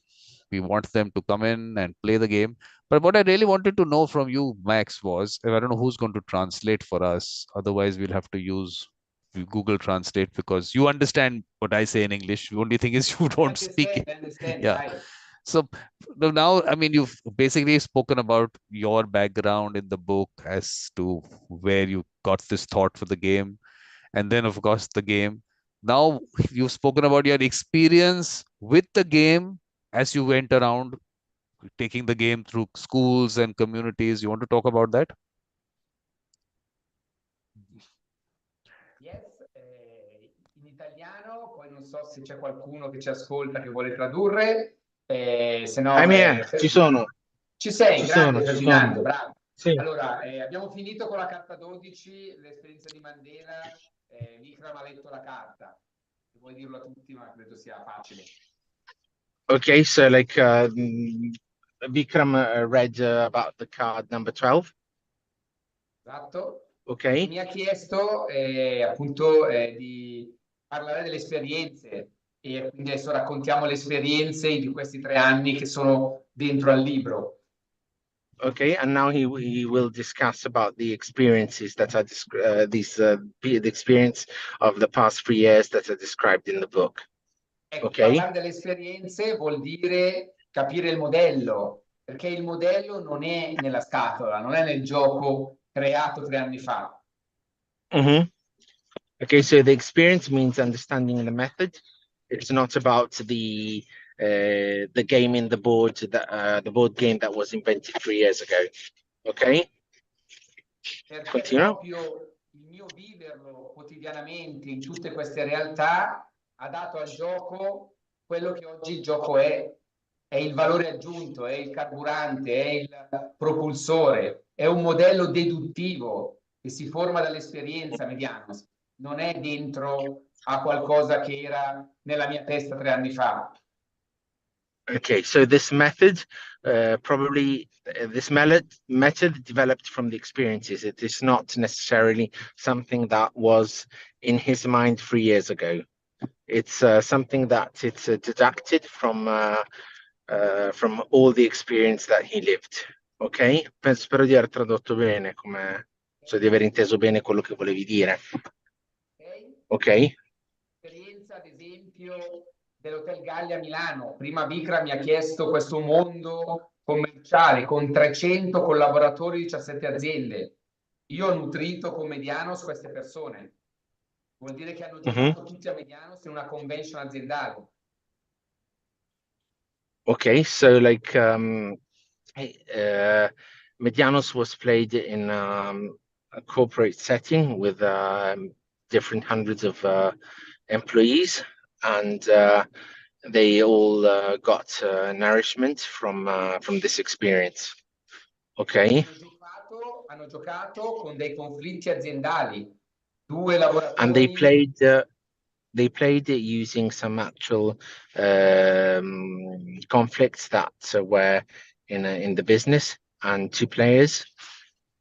we want them to come in and play the game. But what I really wanted to know from you, Max, was I don't know who's going to translate for us. Otherwise, we'll have to use Google Translate because you understand what I say in English. The only thing is you don't speak it. Understand, Yeah. dai. So now, I mean, you've basically spoken about your background in the book as to where you got this thought for the game, and then, of course, the game. Now, you've spoken about your experience with the game as you went around taking the game through schools and communities. You want to talk about that? Yes, in italiano, poi non so se c'è qualcuno che ci ascolta che vuole tradurre, se no... I'm here. Ci sono. Ci sei, Ci grande sono, ci Ferdinando, sono. bravo. Sì. Allora, abbiamo finito con la carta 12, l'esperienza di Mandela. Vikram ha letto la carta. Se vuoi dirlo a tutti, ma credo sia facile. Okay, so Vikram read about the card number 12. Esatto. Ok. Mi ha chiesto appunto di parlare delle esperienze e quindi adesso raccontiamo le esperienze di questi 3 anni che sono dentro al libro. Okay, and now he will discuss about the experiences that are the experience of the past 3 years that are described in the book. Ecco, Ok. parlare delle esperienze vuol dire capire il modello, perché il modello non è nella scatola, non è nel gioco creato 3 anni fa. Okay, so the experience means understanding the method. It's not about the game in the board, the board game that was invented 3 years ago. Ok? Perché Continua. proprio il mio viverlo quotidianamente in tutte queste realtà ha dato al gioco quello che oggi il gioco è il valore aggiunto, è il carburante, è il propulsore, è un modello deduttivo che si forma dall'esperienza mediana, non è dentro a qualcosa che era nella mia testa 3 anni fa. Okay, so this method, probably this method developed from the experiences. It is not necessarily something that was in his mind 3 years ago. It's something that it's deducted from all the experience that he lived. Ok? Spero di aver tradotto bene, di aver inteso bene quello che volevi dire. Ok? Esperienza, ad esempio, dell'Hotel Gallia a Milano. Prima Vikram mi ha chiesto questo mondo commerciale con 300 collaboratori, 17 aziende. Io ho nutrito con Medianos queste persone. Vuol dire che hanno giocato tutti a Medianos in una convention aziendale. Okay, so like Medianos was played in a corporate setting with different hundreds of employees, and they all got nourishment from this experience. Okay. Hanno giocato con dei conflitti aziendali, 2 lavoratori. And they played it using some actual conflicts that were in the business, and 2 players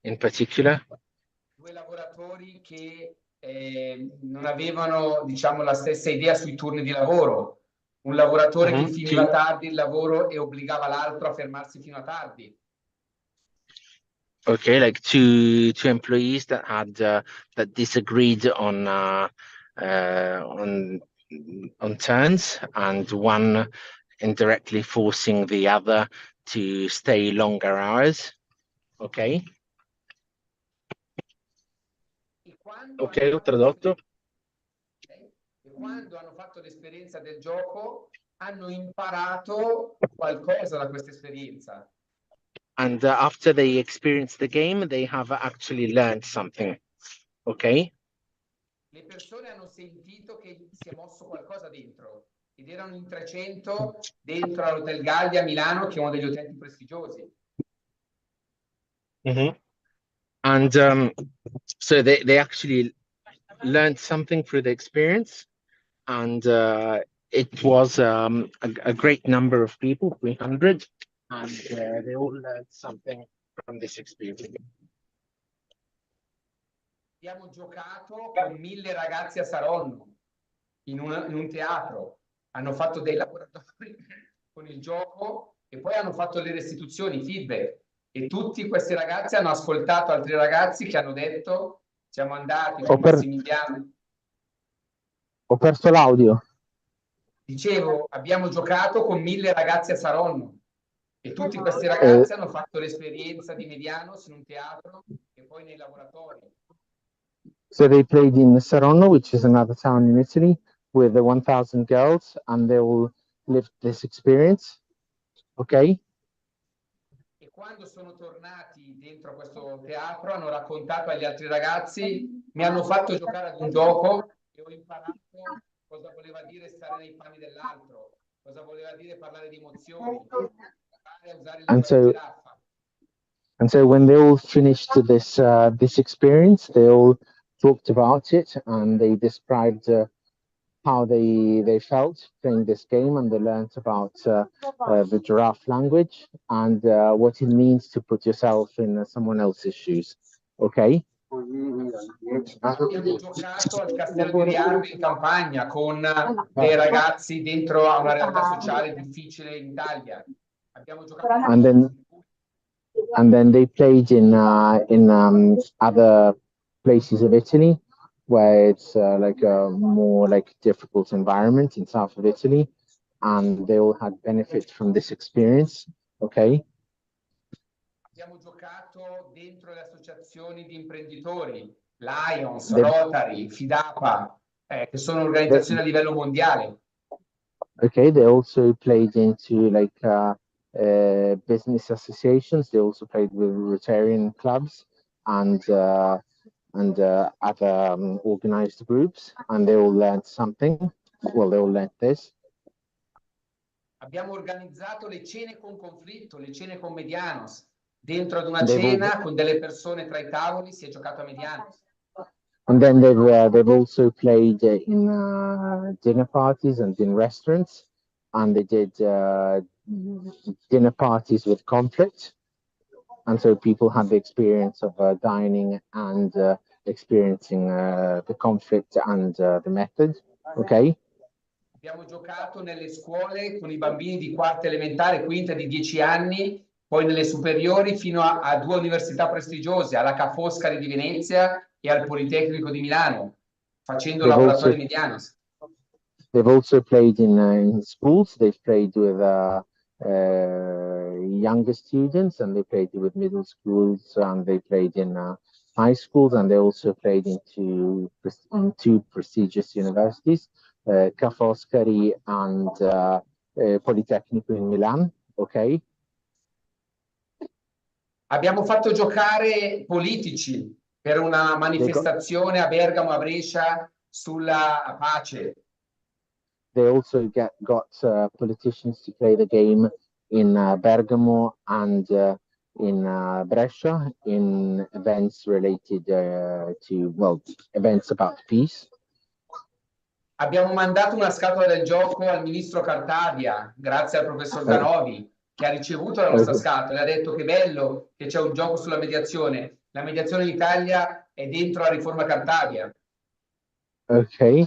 in particular. 2 lavoratori che non avevano, diciamo, la stessa idea sui turni di lavoro. Un lavoratore che finiva tardi il lavoro e obbligava l'altro a fermarsi fino a tardi. Okay, like two employees that had that disagreed on turns, and one indirectly forcing the other to stay longer hours. Ok? Ok, ho tradotto. E quando hanno fatto l'esperienza del gioco, hanno imparato qualcosa da questa esperienza. And after they experienced the game, they have actually learned something. Ok? Le persone hanno sentito che si è mosso qualcosa dentro, ed erano in 300 dentro all'Hotel Gallia a Milano, che è uno degli hotel più prestigiosi. And so they actually learned something through the experience, and it was a great number of people, 300, and they all learned something from this experience. Abbiamo giocato con 1000 ragazzi a Saronno, in un teatro. Hanno fatto dei laboratori con il gioco e poi hanno fatto le restituzioni, feedback. E tutti questi ragazzi hanno ascoltato altri ragazzi che hanno detto: siamo andati con Massimiliano. Ho perso l'audio. Dicevo, abbiamo giocato con 1000 ragazzi a Saronno e tutti questi ragazzi hanno fatto l'esperienza di Medianos in un teatro e poi nei laboratori. So they played in Saronno, which is another town in Italy, with the 1,000 girls, and they all lived this experience. Ok? E quando sono tornati dentro questo teatro hanno raccontato agli altri ragazzi: mi hanno fatto giocare ad un gioco e ho imparato cosa voleva dire stare nei panni dell'altro, cosa voleva dire parlare di emozioni, imparare a usare il linguaggio di giraffa. And so when they all finished this experience, they all talked about it, and they described how they felt playing this game, and they learned about the giraffe language and what it means to put yourself in someone else's shoes. Ok? Abbiamo giocato al castello di Riardo in campagna con dei ragazzi dentro a una realtà sociale difficile in Italia. Abbiamo giocato and then they played in other places of Italy where it's like a more like difficult environment in south of Italy, and they all had benefit from this experience. Ok? Abbiamo giocato dentro le associazioni di imprenditori, Lions, Rotary, Fidapa, che sono organizzazioni a livello mondiale. Okay, they also played into like business associations. They also played with Rotarian clubs, and and other organized groups, and they all learned something. Well, they all learned this. Abbiamo organizzato le cene con conflitto, le cene con Medianos. Dentro ad una cena con delle persone tra i tavoli si è giocato a Medianos. And then they've also played in dinner parties and in restaurants, and they did dinner parties with conflict. And so people had the experience of dining and experiencing the conflict and the method. Okay. Abbiamo giocato nelle scuole con i bambini di quarta elementare, quinta di 10 anni, poi nelle superiori fino a due università prestigiose, alla Ca' Foscari di Venezia e al Politecnico di Milano, facendo laboratori Medianos. They've also played in schools. They've played with younger students, and they played with middle schools, and they played in high schools, and they also played in two prestigious universities, Ca' Foscari and Politecnico in Milan. Ok. Abbiamo fatto giocare politici per una manifestazione a Bergamo, a Brescia, sulla pace. They also got politicians to play the game in Bergamo and in Brescia in events related events about peace. Abbiamo mandato una scatola del gioco al ministro Cartabia, grazie al professor Danovi, che ha ricevuto la nostra scatola e ha detto che bello che c'è un gioco sulla mediazione. La mediazione in Italia è dentro la riforma Cartabia. Okay.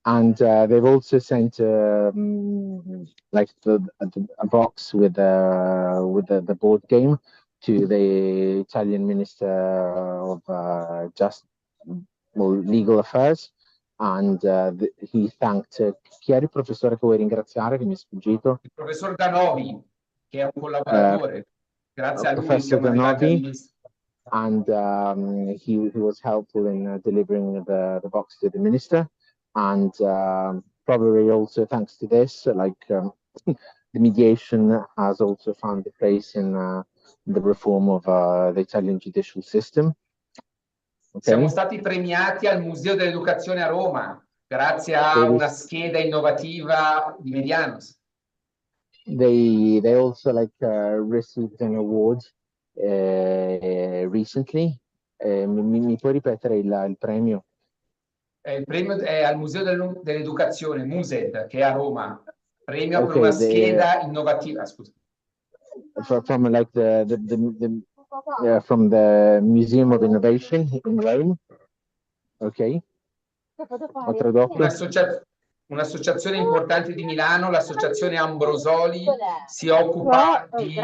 And they've also sent like a box with the board game to the Italian Minister of Legal Affairs, and he thanked chi era il professore che vuoi ringraziare, che mi è sfuggito? Il professor Danovi, che è un collaboratore. Grazie a lui Professor siamo arrivati al Danovi, ministro. and he was helpful in delivering the box to the minister, and probably also thanks to this, the mediation has also found a place in the reform of the Italian judicial system. Okay. Siamo stati premiati al Museo dell'Educazione a Roma, grazie a una scheda innovativa di Medianos. They also received an award recently. Mi puoi ripetere il premio? Il premio è al Museo dell'Educazione, Mused, che è a Roma. Premio per una scheda innovativa. Scusa. From from the Museum of Innovation in Rome. Ok. Ho tradotto. Un'associazione importante di Milano, l'associazione Ambrosoli, si occupa di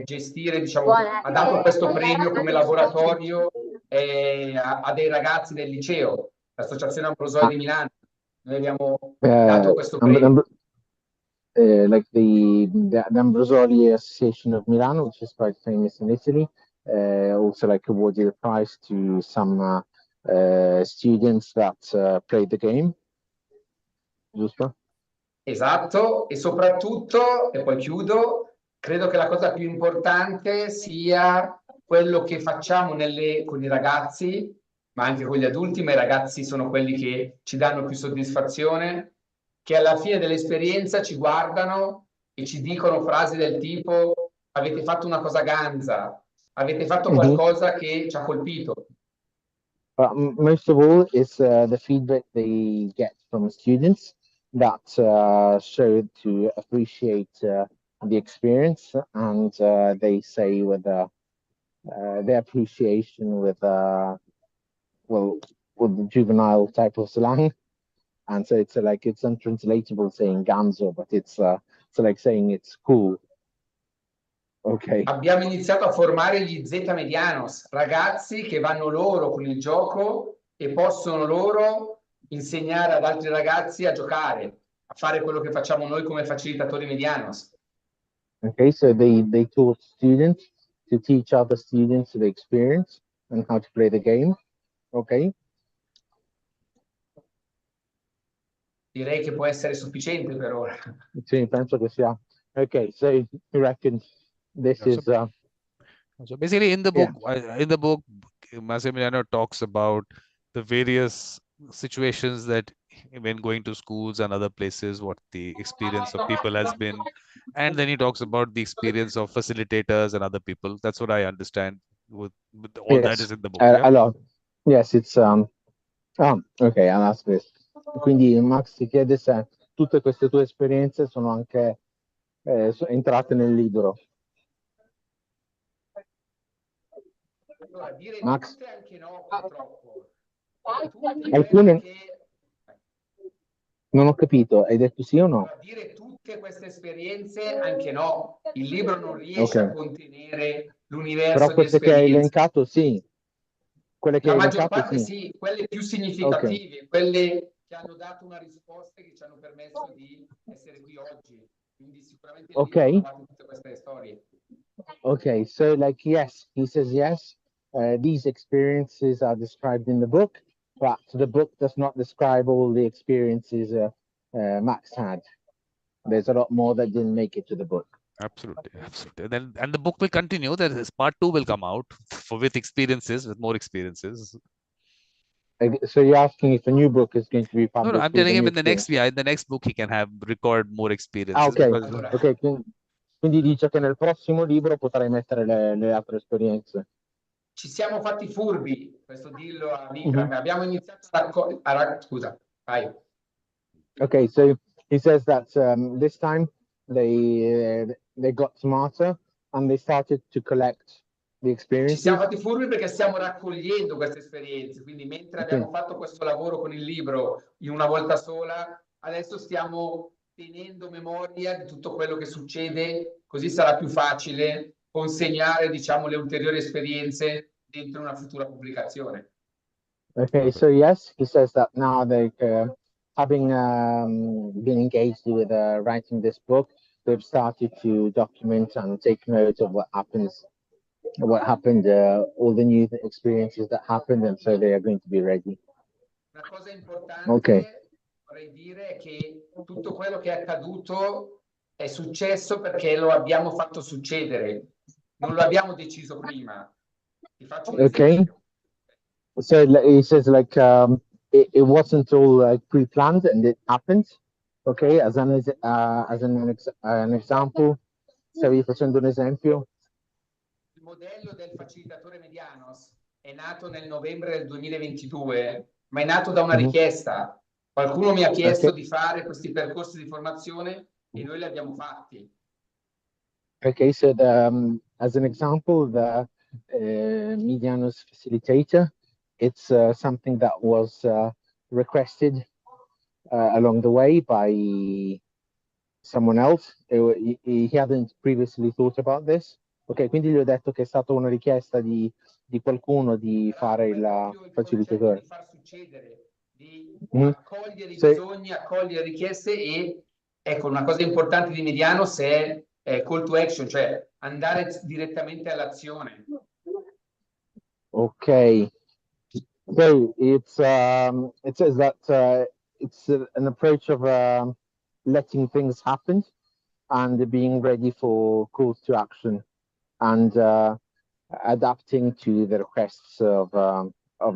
gestire, diciamo, ha dato questo premio come laboratorio a dei ragazzi del liceo, l'associazione Ambrosoli di Milano. Noi abbiamo dato questo premio. Like the Ambrosoli Association of Milan, which is quite famous in Italy, also awarded a prize to some students that played the game. Giusto? Esatto, e soprattutto, e poi chiudo, credo che la cosa più importante sia quello che facciamo con i ragazzi, ma anche con gli adulti, ma i ragazzi sono quelli che ci danno più soddisfazione, che alla fine dell'esperienza ci guardano e ci dicono frasi del tipo: avete fatto una cosa ganza, avete fatto qualcosa che ci ha colpito. But most of all, it's the feedback they get from students that show to appreciate the experience, and they say with their appreciation with the juvenile type of slang, and so it's it's untranslatable saying ganzo, but it's like saying it's cool. Okay. Abbiamo iniziato a formare gli Z Medianos, ragazzi che vanno loro con il gioco e possono loro insegnare ad altri ragazzi a giocare, a fare quello che facciamo noi come facilitatori Medianos. Okay, so they taught students to teach other students the experience and how to play the game. Okay. Direi che può essere sufficiente per ora. Sì, penso che sia. Okay, so you reckon this is so basically in the book Massimiliano talks about the various situations that when going to schools and other places, what the experience of people has been. And then he talks about the experience of facilitators and other people. That's what I understand with all that is in the book. Yeah. Allora, yes, it's ok, I'll ask this. Quindi Max ti chiede se tutte queste tue esperienze sono anche entrate nel libro. Allora, dire Max? tutte anche no, purtroppo. Alcune... Non ho capito, hai detto sì o no? Allora, dire tutte queste esperienze anche no. Il libro non riesce a contenere l'universo Però di queste che hai esperienze. elencato, sì. Quelle che La hai maggior elencato, parte sì, quelle più significative, quelle che hanno dato una risposta che ci hanno permesso di essere qui oggi. Quindi sicuramente il libro ha fatto tutte queste storie. Okay, so like, yes, he says yes, these experiences are described in the book, but the book does not describe all the experiences Max had. There's a lot more that didn't make it to the book. Absolutely, absolutely. Then and the book will continue. There is part 2 will come out with experiences, with more experiences. So you're asking if a new book is going to be published? No, I'm telling him in the next book he can have record more experiences. Ok, ok. Quindi dice che nel prossimo libro potrai mettere le altre esperienze. Ci siamo fatti furbi, questo dillo a Vikram. Abbiamo iniziato a scusa, vai. Okay, so he says that this time they got smarter and they started to collect the experiences. Ci siamo fatti furbi perché stiamo raccogliendo queste esperienze, quindi mentre abbiamo fatto questo lavoro con il libro in una volta sola, adesso stiamo tenendo memoria di tutto quello che succede, così sarà più facile consegnare, diciamo, le ulteriori esperienze dentro una futura pubblicazione. Okay, so yes, he says that now they having been engaged with writing this book, they've started to document and take note of what happened, all the new experiences that happened, and so they are going to be ready. Una cosa importante vorrei dire è che tutto quello che è accaduto è successo perché lo abbiamo fatto succedere, non lo abbiamo deciso prima. Ti faccio un esempio. So he says like it wasn't all like pre-planned and it happened. Okay, as an example, stavi facendo un esempio? Il modello del facilitatore Medianos è nato nel novembre del 2022, ma è nato da una richiesta. Qualcuno mi ha chiesto di fare questi percorsi di formazione e noi li abbiamo fatti. Okay, so as an example, the Medianos facilitator, it's something that was requested along the way by someone else. He hadn't previously thought about this. Ok, quindi gli ho detto che è stata una richiesta di qualcuno di fare il facilitatore. Di far succedere, di accogliere i bisogni, accogliere richieste e ecco, una cosa importante di Medianos è call to action, cioè andare direttamente all'azione. Ok, so it says that it's an approach of letting things happen and being ready for calls to action and adapting to the requests of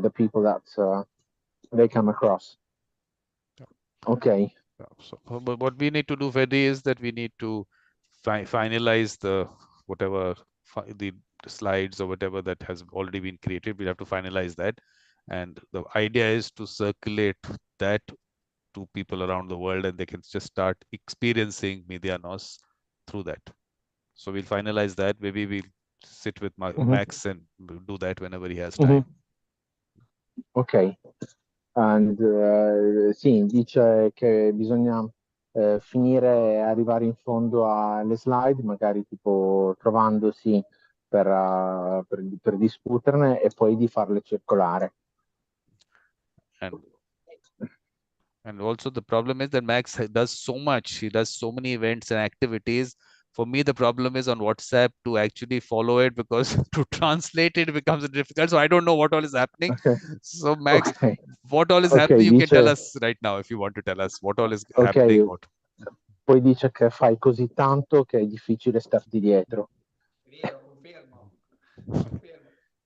the people that they come across. Okay. So what we need to do, Freddy, is that we need to finalize the whatever the slides or whatever that has already been created. We'll have to finalize that, and the idea is to circulate that to people around the world, and they can just start experiencing Medianos through that. So we'll finalize that. Maybe we'll sit with Max and do that whenever he has time. Ok. And sì, dice che bisogna finire e arrivare in fondo alle slide, magari tipo trovandosi per discuterne e poi di farle circolare. And also the problem is that Max does so much. He does so many events and activities. For me, the problem is on WhatsApp to actually follow it because to translate it becomes difficult. So I don't know what all is happening. So Max, what all is happening, you can tell us right now if you want to tell us what all is happening. Poi dice che fai così tanto che è difficile starti dietro. Vero, confermo.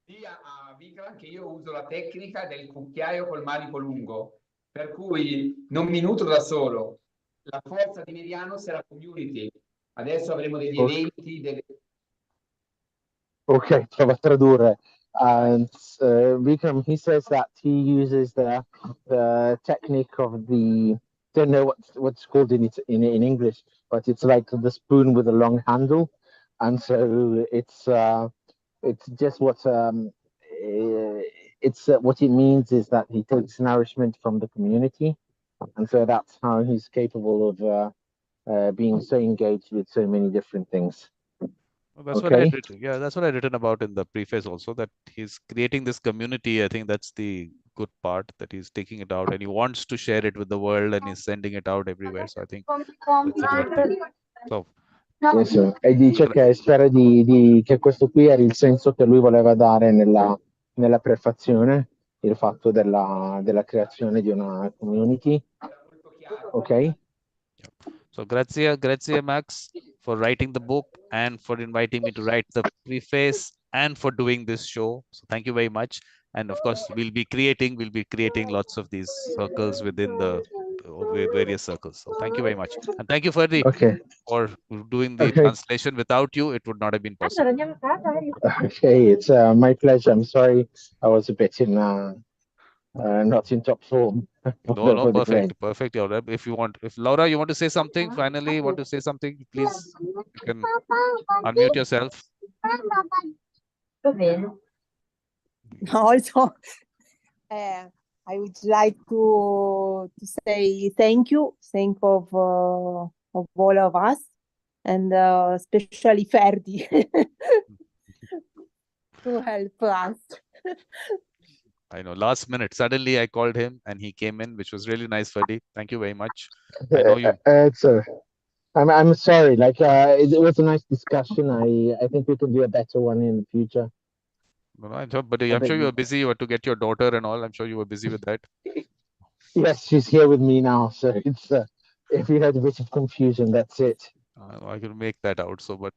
Dì a Vikram che io uso la tecnica del cucchiaio col manico lungo, per cui non mi nutro da solo. La forza di Medianos è la community. Adesso avremo degli eventi, Ok, provo a tradurre. Vikram, he says that he uses the technique of the, don't know what's called in it in English, but it's like the spoon with a long handle, and so it's just what it means is that he takes nourishment from the community, and so that's how he's capable of being so engaged with so many different things. Well, that's what I had written. Yeah, that's what I written about in the preface also, that he's creating this community. I think that's the good part, that he's taking it out and he wants to share it with the world and he's sending it out everywhere. So I think that's a great thing. So Yes, e dice che spera che questo qui era il senso che lui voleva dare nella prefazione, il fatto della creazione di una community. Ok? So grazie Max for writing the book and for inviting me to write the preface and for doing this show. So thank you very much. And of course, we'll be creating lots of these circles within the various circles. So thank you very much. And thank you for doing the translation. Without you, it would not have been possible. Okay, it's my pleasure. I'm sorry I was a bit not in top form. No, perfect. If Laura, you want to say something, finally, want to say something, please, you can unmute yourself. Also, I would like to say thank you of all of us, and especially Ferdi to help us. I know, last minute, suddenly I called him and he came in, which was really nice, Ferdi. Thank you very much. I know you. I'm sorry. Like it was a nice discussion. I think we can do a better one in the future. No, I'm sure you were busy. You had to get your daughter and all. I'm sure you were busy with that. Yes, she's here with me now. So it's if you had a bit of confusion, that's it. I can make that out. So, but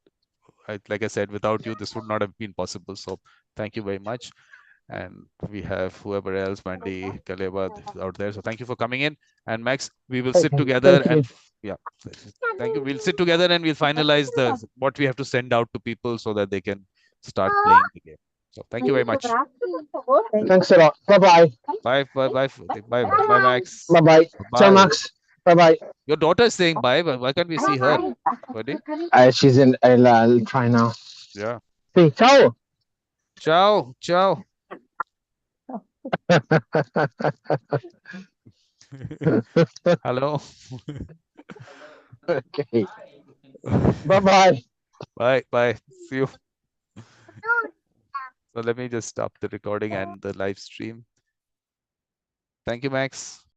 like I said, without you, this would not have been possible. So thank you very much. And we have whoever else, Mandy, Kaleva out there. So thank you for coming in. And Max, we will sit together and thank you. We'll sit together and we'll finalize what we have to send out to people so that they can start playing the game. So thank you very much. Thanks a lot. Bye-bye. Bye, Max. Bye-bye. Ciao, Max. Bye-bye. Your daughter is saying bye, but why can't we see her? Buddy? She's in. I'll try now. Yeah. Hey, ciao. Ciao. Hello. Okay. Bye-bye. Bye. See you. So let me just stop the recording and the live stream. Thank you, Max.